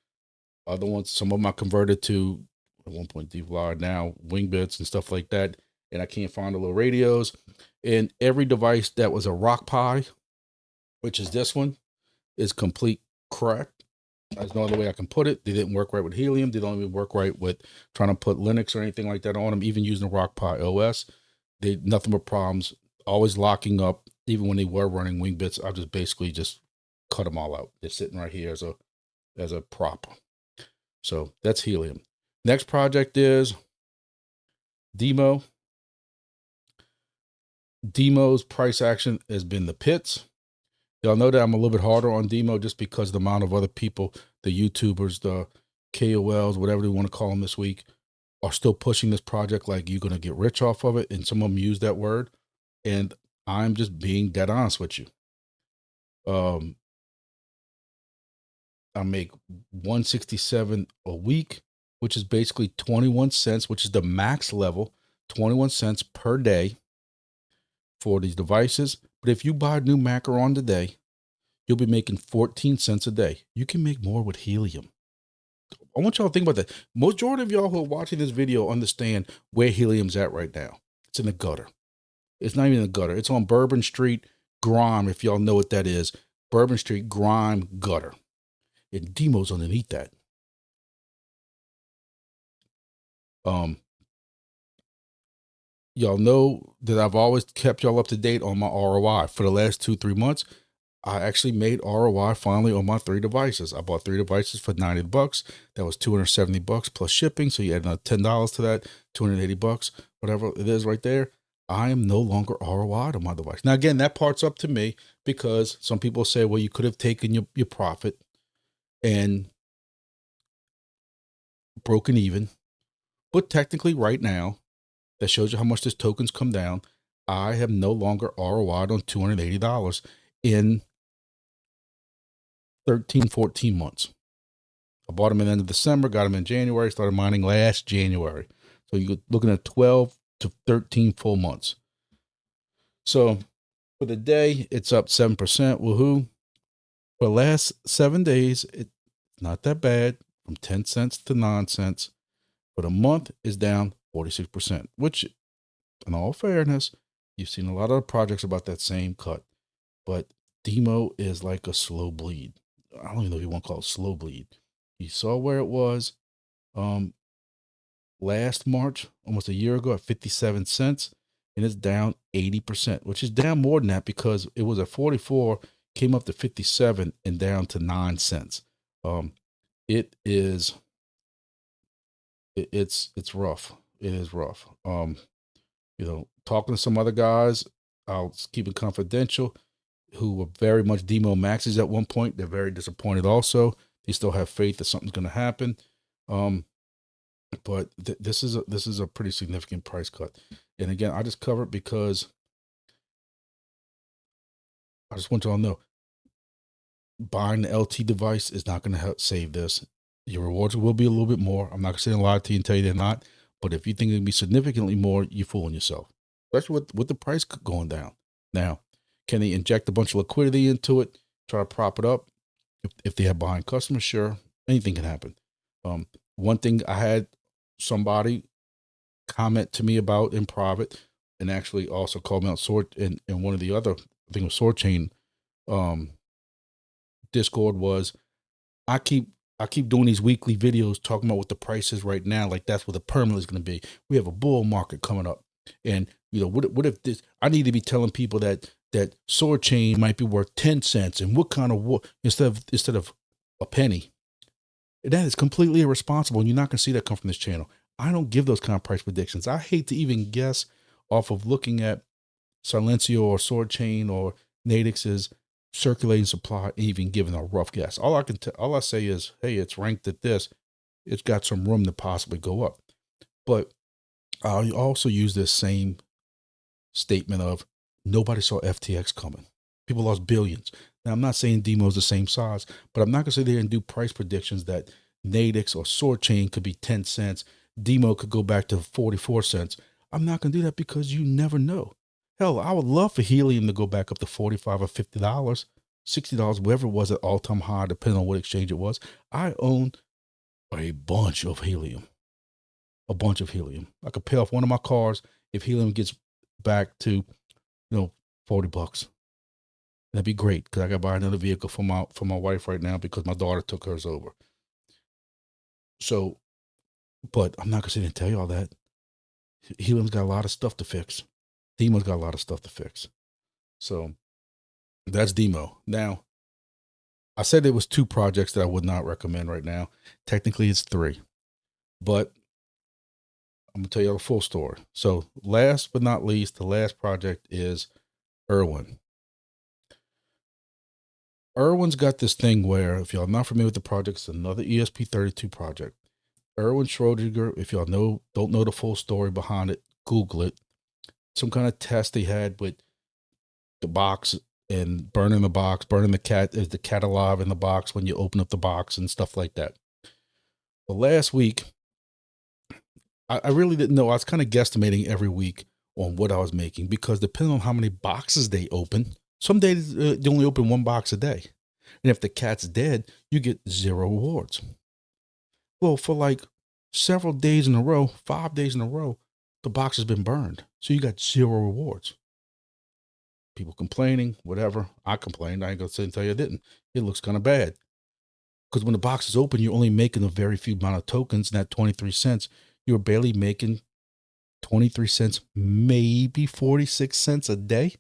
Other ones, some of them I converted to, at one point, DVLR, now Wingbits and stuff like that. And I can't find the little radios. And every device that was a rock pie, which is this one, is complete crap. There's no other way I can put it. They didn't work right with Helium. They don't even work right with trying to put Linux or anything like that on them. Even using the Rock Pi OS, they nothing but problems. Always locking up. Even when they were running Wingbits, I just basically just cut them all out. They're sitting right here as a prop. So that's Helium. Next project is DIMO. DIMO's price action has been the pits. Y'all know that I'm a little bit harder on DIMO just because the amount of other people, the YouTubers, the KOLs, whatever they want to call them this week, are still pushing this project like you're going to get rich off of it. And some of them use that word. And I'm just being dead honest with you. I make 167 a week, which is basically 21 cents, which is the max level, 21 cents per day for these devices. But if you buy a new macaron today, you'll be making 14 cents a day. You can make more with Helium. I want y'all to think about that. Majority of y'all who are watching this video understand where Helium's at right now. It's in the gutter. It's not even in the gutter. It's on Bourbon Street, Grime, if y'all know what that is. Bourbon Street, Grime, gutter. And DIMO's underneath that. Y'all know that I've always kept y'all up to date on my ROI. For the last 2-3 months, I actually made ROI finally on my 3 devices. I bought 3 devices for $90. That was $270 plus shipping. So you add another $10 to that, $280, whatever it is right there. I am no longer ROI on my device. Now, again, that part's up to me because some people say, well, you could have taken your profit and broken even. But technically right now, that shows you how much this token's come down. I have no longer ROI'd on $280 in 13, 14 months. I bought them in the end of December, got them in January, started mining last January. So you're looking at 12 to 13 full months. So for the day, it's up 7%. Woohoo. For the last 7 days, it's not that bad, from 10 cents to 9 cents. For the month is down 46%, which in all fairness, you've seen a lot of projects about that same cut, but DIMO is like a slow bleed. I don't even know if you want to call it slow bleed. You saw where it was last March, almost a year ago, at 57 cents, and it's down 80%, which is down more than that because it was at 44, came up to 57 and down to 9 cents. It's rough. It is rough. You know, talking to some other guys, I'll keep it confidential, who were very much DIMO maxes at one point. They're very disappointed also. They still have faith that something's going to happen. But this is a pretty significant price cut. And again, I just cover it because I just want y'all to know, buying the LT device is not going to help save this. Your rewards will be a little bit more. I'm not going to say a lie to you and tell you they're not. But if you think it'll be significantly more, you're fooling yourself, especially with the price going down. Now, can they inject a bunch of liquidity into it, try to prop it up? If they have buying customers, sure, anything can happen. One thing I had somebody comment to me about in private, and actually also called me out in one of the other, I think it was Soarchain Discord, was I keep I keep doing these weekly videos talking about what the price is right now. Like that's what the permanent is going to be. We have a bull market coming up. And you know, what if this, I need to be telling people that Soarchain might be worth 10 cents and what kind of instead of a penny. That is completely irresponsible. And you're not going to see that come from this channel. I don't give those kind of price predictions. I hate to even guess off of looking at Silencio or Soarchain or NATIX's circulating supply, even giving a rough guess. All I say is, hey, it's ranked at this. It's got some room to possibly go up. But I also use this same statement of nobody saw FTX coming. People lost billions. Now, I'm not saying DIMO is the same size, but I'm not going to sit there and do price predictions that NATIX or Soarchain could be 10 cents. DIMO could go back to 44 cents. I'm not going to do that because you never know. Hell, I would love for Helium to go back up to $45 or $50, $60, whatever it was at all-time high, depending on what exchange it was. I own a bunch of Helium. I could pay off one of my cars if Helium gets back to, 40 bucks. That'd be great because I got to buy another vehicle for my wife right now because my daughter took hers over. So, but I'm not going to sit there and tell you all that. Helium's got a lot of stuff to fix. DIMO's got a lot of stuff to fix. So that's DIMO. Now, I said there was 2 projects that I would not recommend right now. Technically, it's 3. But I'm going to tell you the full story. So last but not least, the last project is ERWIN. ERWIN's got this thing where, if y'all not familiar with the project, it's another ESP32 project. Erwin Schrodinger, if y'all don't know the full story behind it, Google it. Some kind of test they had with the box and burning the box, burning the cat. Is the cat alive in the box when you open up the box and stuff like that? Well, last week, I really didn't know. I was kind of guesstimating every week on what I was making because depending on how many boxes they open, some days they only open 1 box a day. And if the cat's dead, you get 0 rewards. Well, for like several days in a row, 5 days in a row, the box has been burned. So you got 0 rewards. People complaining, whatever. I complained. I ain't going to sit and tell you I didn't. It looks kind of bad. Because when the box is open, you're only making a very few amount of tokens. And that 23 cents, you're barely making 23 cents, maybe 46 cents a day.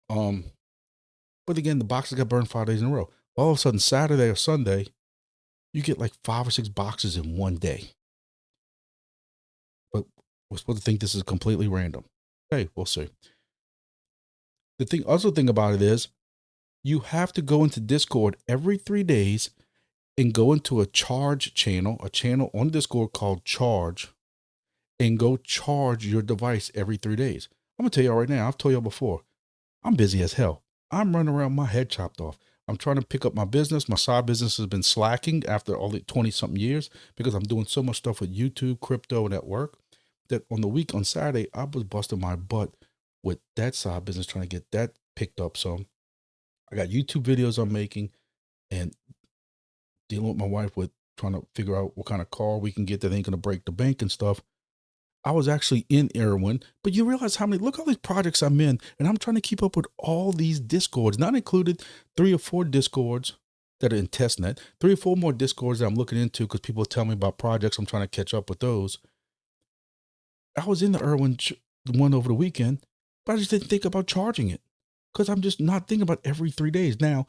But again, the boxes got burned 5 days in a row. All of a sudden, Saturday or Sunday, you get like 5 or 6 boxes in one day. But we're supposed to think this is completely random. Hey, we'll see. The other thing about it is you have to go into Discord every 3 days and go into a channel on Discord called Charge, and go charge your device every 3 days. I'm going to tell y'all right now, I've told y'all before, I'm busy as hell. I'm running around my head chopped off. I'm trying to pick up my business. My side business has been slacking after all the 20-something years because I'm doing so much stuff with YouTube, crypto, and at work that on Saturday, I was busting my butt with that side business trying to get that picked up. So I got YouTube videos I'm making and dealing with my wife with trying to figure out what kind of car we can get that ain't going to break the bank and stuff. I was actually in ERWIN, but you realize look at all these projects I'm in, and I'm trying to keep up with all these Discords, not included 3 or 4 Discords that are in testnet, 3 or 4 more Discords that I'm looking into because people tell me about projects. I'm trying to catch up with those. I was in the ERWIN one over the weekend, but I just didn't think about charging it because I'm just not thinking about every 3 days. Now,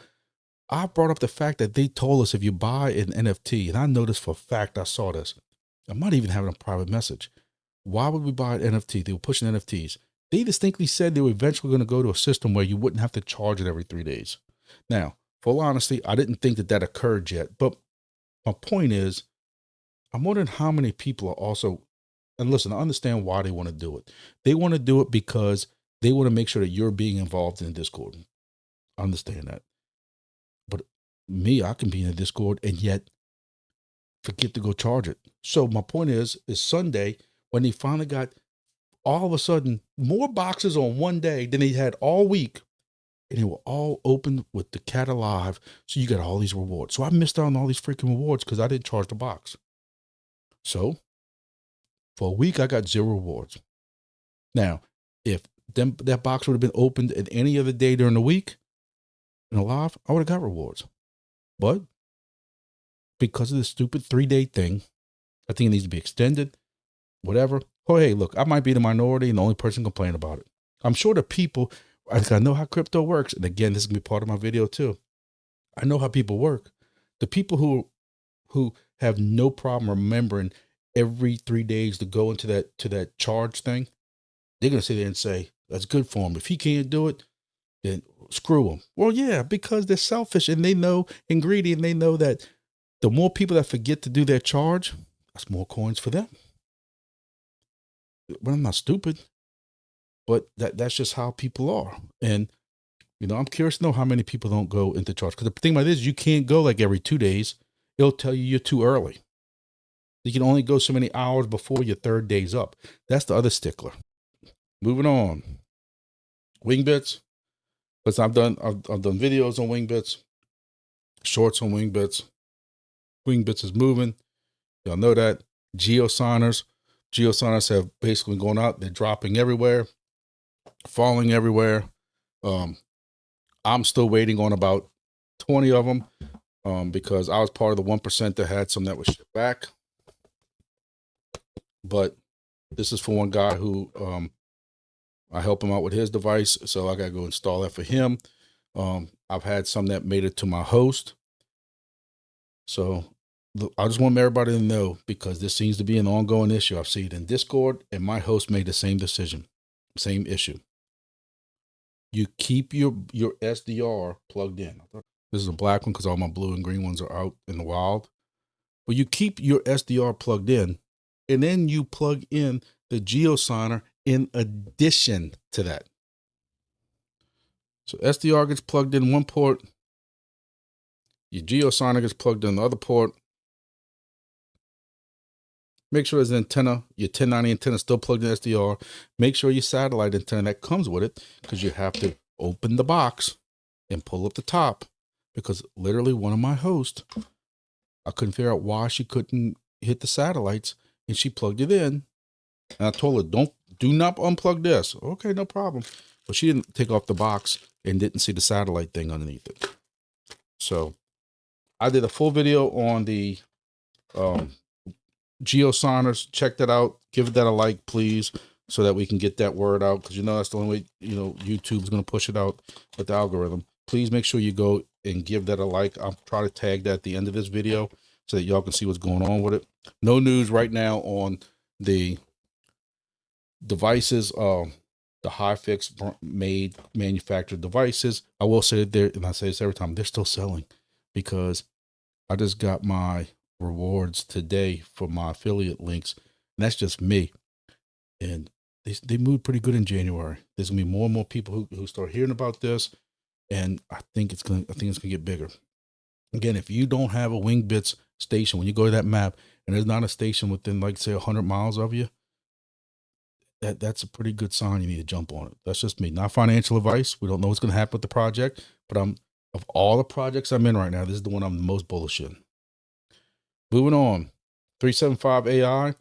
I brought up the fact that they told us if you buy an NFT, and I know this for a fact, I saw this. I might even have it in a private message. Why would we buy an NFT? They were pushing NFTs. They distinctly said they were eventually going to go to a system where you wouldn't have to charge it every 3 days. Now, full honesty, I didn't think that occurred yet. But my point is, I'm wondering how many people are also, and listen, I understand why they want to do it. They want to do it because they want to make sure that you're being involved in Discord. I understand that. But me, I can be in a Discord and yet forget to go charge it. So my point is Sunday, when they finally got all of a sudden more boxes on one day than they had all week, and they were all open with the cat alive. So you got all these rewards. So I missed out on all these freaking rewards because I didn't charge the box. So for a week, I got 0 rewards. Now, if that box would have been opened at any other day during the week and alive, I would have got rewards. But because of this stupid 3-day thing. I think it needs to be extended, whatever. Oh, hey, look, I might be the minority and the only person complaining about it. I'm sure the people, I know how crypto works. And again, this is going to be part of my video too. I know how people work. The people who have no problem remembering every 3 days to go into that charge thing, they're going to sit there and say, that's good for him. If he can't do it, then screw him. Well, yeah, because they're selfish and they know and greedy, and they know that the more people that forget to do their charge, that's more coins for them. But I'm not stupid, but that's just how people are. And, you know, I'm curious to know how many people don't go into charge. Because the thing about it is, you can't go like every 2 days. It'll tell you you're too early. You can only go so many hours before your 3rd day's up. That's the other stickler. Moving on. Wingbits. Because I've done videos on Wingbits, shorts on Wingbits. Wingbits is moving. Y'all know that. Geosigners have basically gone out. They're dropping everywhere, falling everywhere. I'm still waiting on about 20 of them because I was part of the 1% that had some that was shipped back. But this is for one guy who I help him out with his device, so I got to go install that for him. I've had some that made it to my host. So I just want everybody to know, because this seems to be an ongoing issue. I've seen it in Discord, and my host made the same decision, same issue. You keep your SDR plugged in. This is a black one because all my blue and green ones are out in the wild. But you keep your SDR plugged in, and then you plug in the GeoSigner in addition to that. So SDR gets plugged in one port, your GeoSigner gets plugged in the other port. Make sure there's an antenna, your 1090 antenna still plugged in SDR. Make sure your satellite antenna that comes with it, because you have to open the box and pull up the top, because literally one of my hosts, I couldn't figure out why she couldn't hit the satellites, and she plugged it in. And I told her, do not unplug this. Okay, no problem. But she didn't take off the box and didn't see the satellite thing underneath it. So I did a full video on the GeoSigners. Check that out. Give that a like, please, so that we can get that word out, because you know that's the only way, you know, YouTube's going to push it out with the algorithm. Please make sure you go and give that a like. I'll try to tag that at the end of this video so that y'all can see what's going on with it. No news right now on the devices, the high-fix made manufactured devices. I will say that and I say this every time, they're still selling, because I just got my rewards today for my affiliate links, and that's just me. And they moved pretty good in January. There's gonna be more and more people who start hearing about this, and I think it's gonna get bigger. Again, if you don't have a Wingbits station, when you go to that map and there's not a station within, like, say 100 miles of you, that's a pretty good sign you need to jump on it. That's just me, not financial advice. We don't know what's going to happen with the project, but of all the projects I'm in right now, this is the one I'm the most bullish in. Moving on, 375 AI,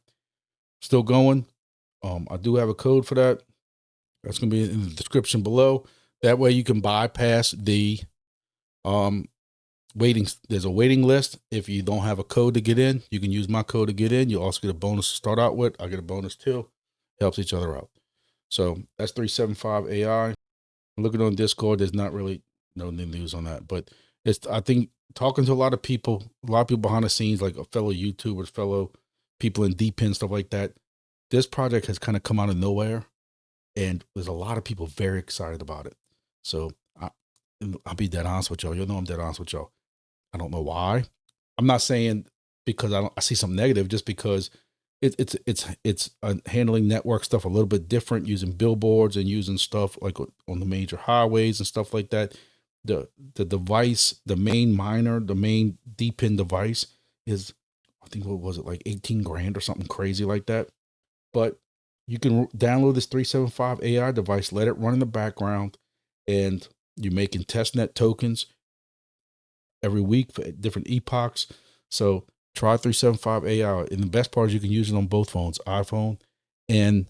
still going. I do have a code for that. That's going to be in the description below. That way you can bypass the waiting. There's a waiting list. If you don't have a code to get in, you can use my code to get in. You also get a bonus to start out with. I get a bonus too. Helps each other out. So that's 375 AI. Looking on Discord, there's not really no new news on that, but I think talking to a lot of people behind the scenes, like fellow YouTubers, fellow people in deep end, stuff like that. This project has kind of come out of nowhere, and there's a lot of people very excited about it. So I'll be dead honest with y'all. You know I'm dead honest with y'all. I don't know why. I'm not saying because I see something negative, just because it's handling network stuff a little bit different, using billboards and using stuff like on the major highways and stuff like that. The device, the main miner, the main deep in device is, I think, what was it, like 18 grand or something crazy like that. But you can download this 375 AI device, let it run in the background, and you're making testnet tokens every week for different epochs. So try 375 AI. And the best part is you can use it on both phones, iPhone and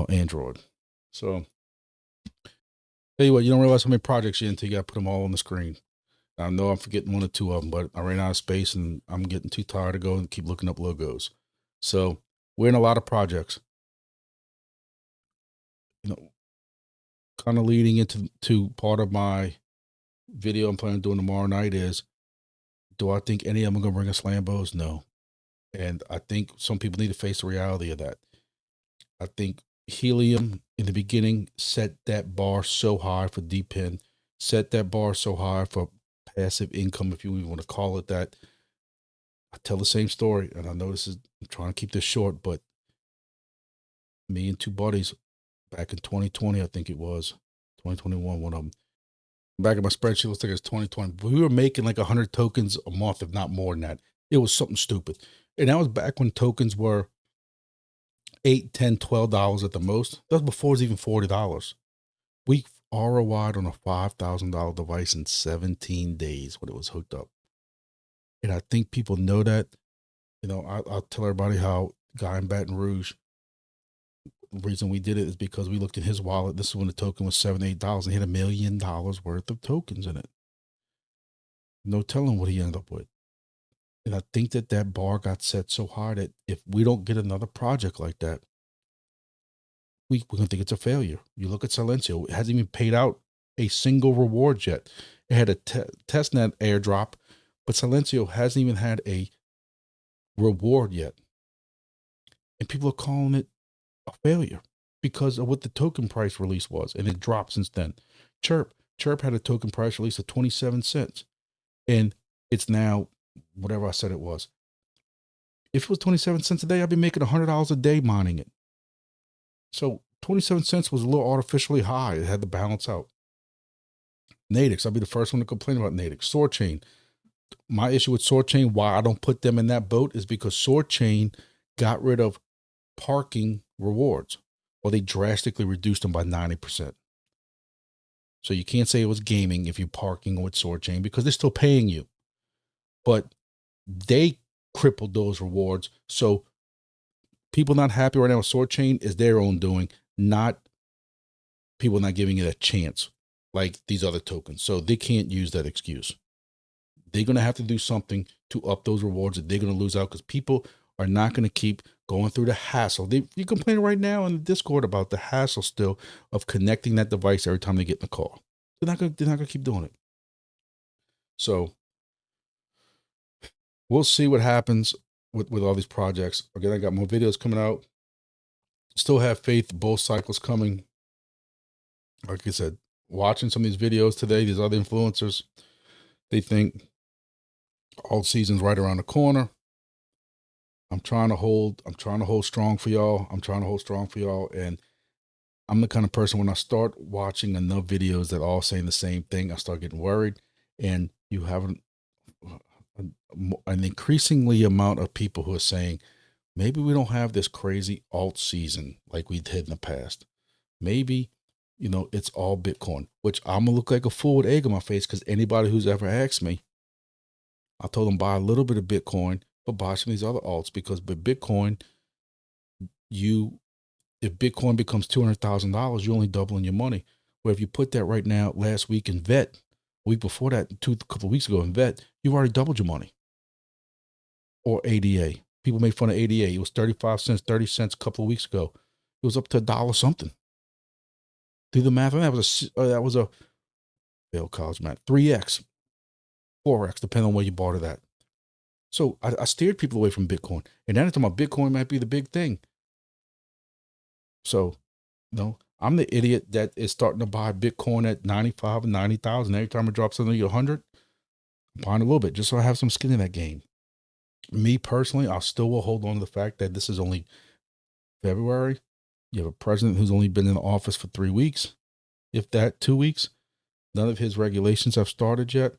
Android. So tell you what, you don't realize how many projects you're into. You got to put them all on the screen. I know I'm forgetting one or two of them, but I ran out of space and I'm getting too tired to go and keep looking up logos. So we're in a lot of projects. You know, kind of leading into part of my video I'm planning on doing tomorrow night is, do I think any of them are going to bring us Lambos? No. And I think some people need to face the reality of that. I think Helium in the beginning set that bar so high for DPIN, set that bar so high for passive income, if you even want to call it that. I tell the same story, and I know I'm trying to keep this short, but me and two buddies back in 2020, I think it was 2021, one of them, back in my spreadsheet, looks like it's 2020. But we were making like 100 tokens a month, if not more than that. It was something stupid. And that was back when tokens were $8, $10, $12 at the most. That was before it was even $40. We ROI'd on a $5,000 device in 17 days when it was hooked up. And I think people know that. You know, I'll tell everybody how guy in Baton Rouge, the reason we did it is because we looked at his wallet. This is when the token was $7, $8 and he had $1 million worth of tokens in it. No telling what he ended up with. And I think that bar got set so hard that if we don't get another project like that, we're going to think it's a failure. You look at Silencio, it hasn't even paid out a single reward yet. It had a testnet airdrop, but Silencio hasn't even had a reward yet. And people are calling it a failure because of what the token price release was. And it dropped since then. Chirp had a token price release of 27 cents. And it's now whatever I said it was. If it was 27 cents a day, I'd be making $100 a day mining it. So 27 cents was a little artificially high. It had to balance out. NATIX, I'll be the first one to complain about NATIX. Soarchain. My issue with Soarchain, why I don't put them in that boat, is because Soarchain got rid of parking rewards, or they drastically reduced them by 90%. So you can't say it was gaming if you're parking with Soarchain because they're still paying you. But they crippled those rewards. So people not happy right now with Soarchain is their own doing, not people not giving it a chance like these other tokens. So they can't use that excuse. They're going to have to do something to up those rewards that they're going to lose out because people are not going to keep going through the hassle. You complain right now in the Discord about the hassle still of connecting that device every time they get in the car. They're not going to keep doing it. So we'll see what happens with all these projects. Again, I got more videos coming out. Still have faith, both cycles coming. Like I said, watching some of these videos today, these other influencers, they think alt season's right around the corner. I'm trying to hold strong for y'all. And I'm the kind of person, when I start watching enough videos that all saying the same thing, I start getting worried. And you have an increasingly amount of people who are saying, maybe we don't have this crazy alt season like we did in the past. Maybe, you know, it's all Bitcoin, which I'm gonna look like a fool with egg on my face because anybody who's ever asked me, I told them buy a little bit of Bitcoin, but buy some of these other alts because with Bitcoin, if Bitcoin becomes $200,000, you're only doubling your money. Where if you put that right now, last week in VET, week before that, a couple of weeks ago in VET, you've already doubled your money. Or ADA. People make fun of ADA. It was 35 cents, 30 cents a couple of weeks ago. It was up to $1 something. Do the math on that. That was a failed college math. 3x, 4x, depending on where you bought it at. So I steered people away from Bitcoin. And then I thought Bitcoin might be the big thing. So, no, I'm the idiot that is starting to buy Bitcoin at 95 and 90,000. Every time it drops under 100, I'm buying a little bit just so I have some skin in that game. Me personally, I still will hold on to the fact that this is only February. You have a president who's only been in the office for 3 weeks, if that, 2 weeks. None of his regulations have started yet.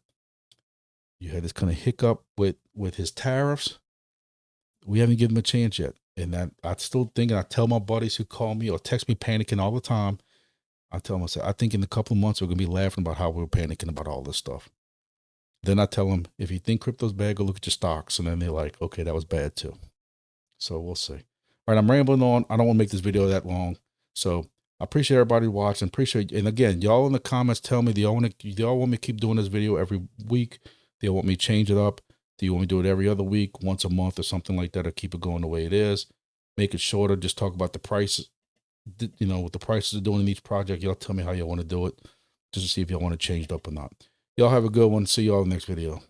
You had this kind of hiccup with his tariffs. We haven't given him a chance yet. And that I still think, and I tell my buddies who call me or text me panicking all the time, I tell them, I think in a couple of months, we're going to be laughing about how we're panicking about all this stuff. Then I tell them, if you think crypto's bad, go look at your stocks. And then they're like, okay, that was bad too. So we'll see. All right, I'm rambling on. I don't want to make this video that long. So I appreciate everybody watching. Appreciate, and again, y'all in the comments tell me, do y'all want me to keep doing this video every week? Do you want me to change it up? Do you want me to do it every other week, once a month or something like that, or keep it going the way it is? Make it shorter, just talk about the prices, you know, what the prices are doing in each project. Y'all tell me how y'all want to do it, just to see if y'all want to change it up or not. Y'all have a good one. See y'all in the next video.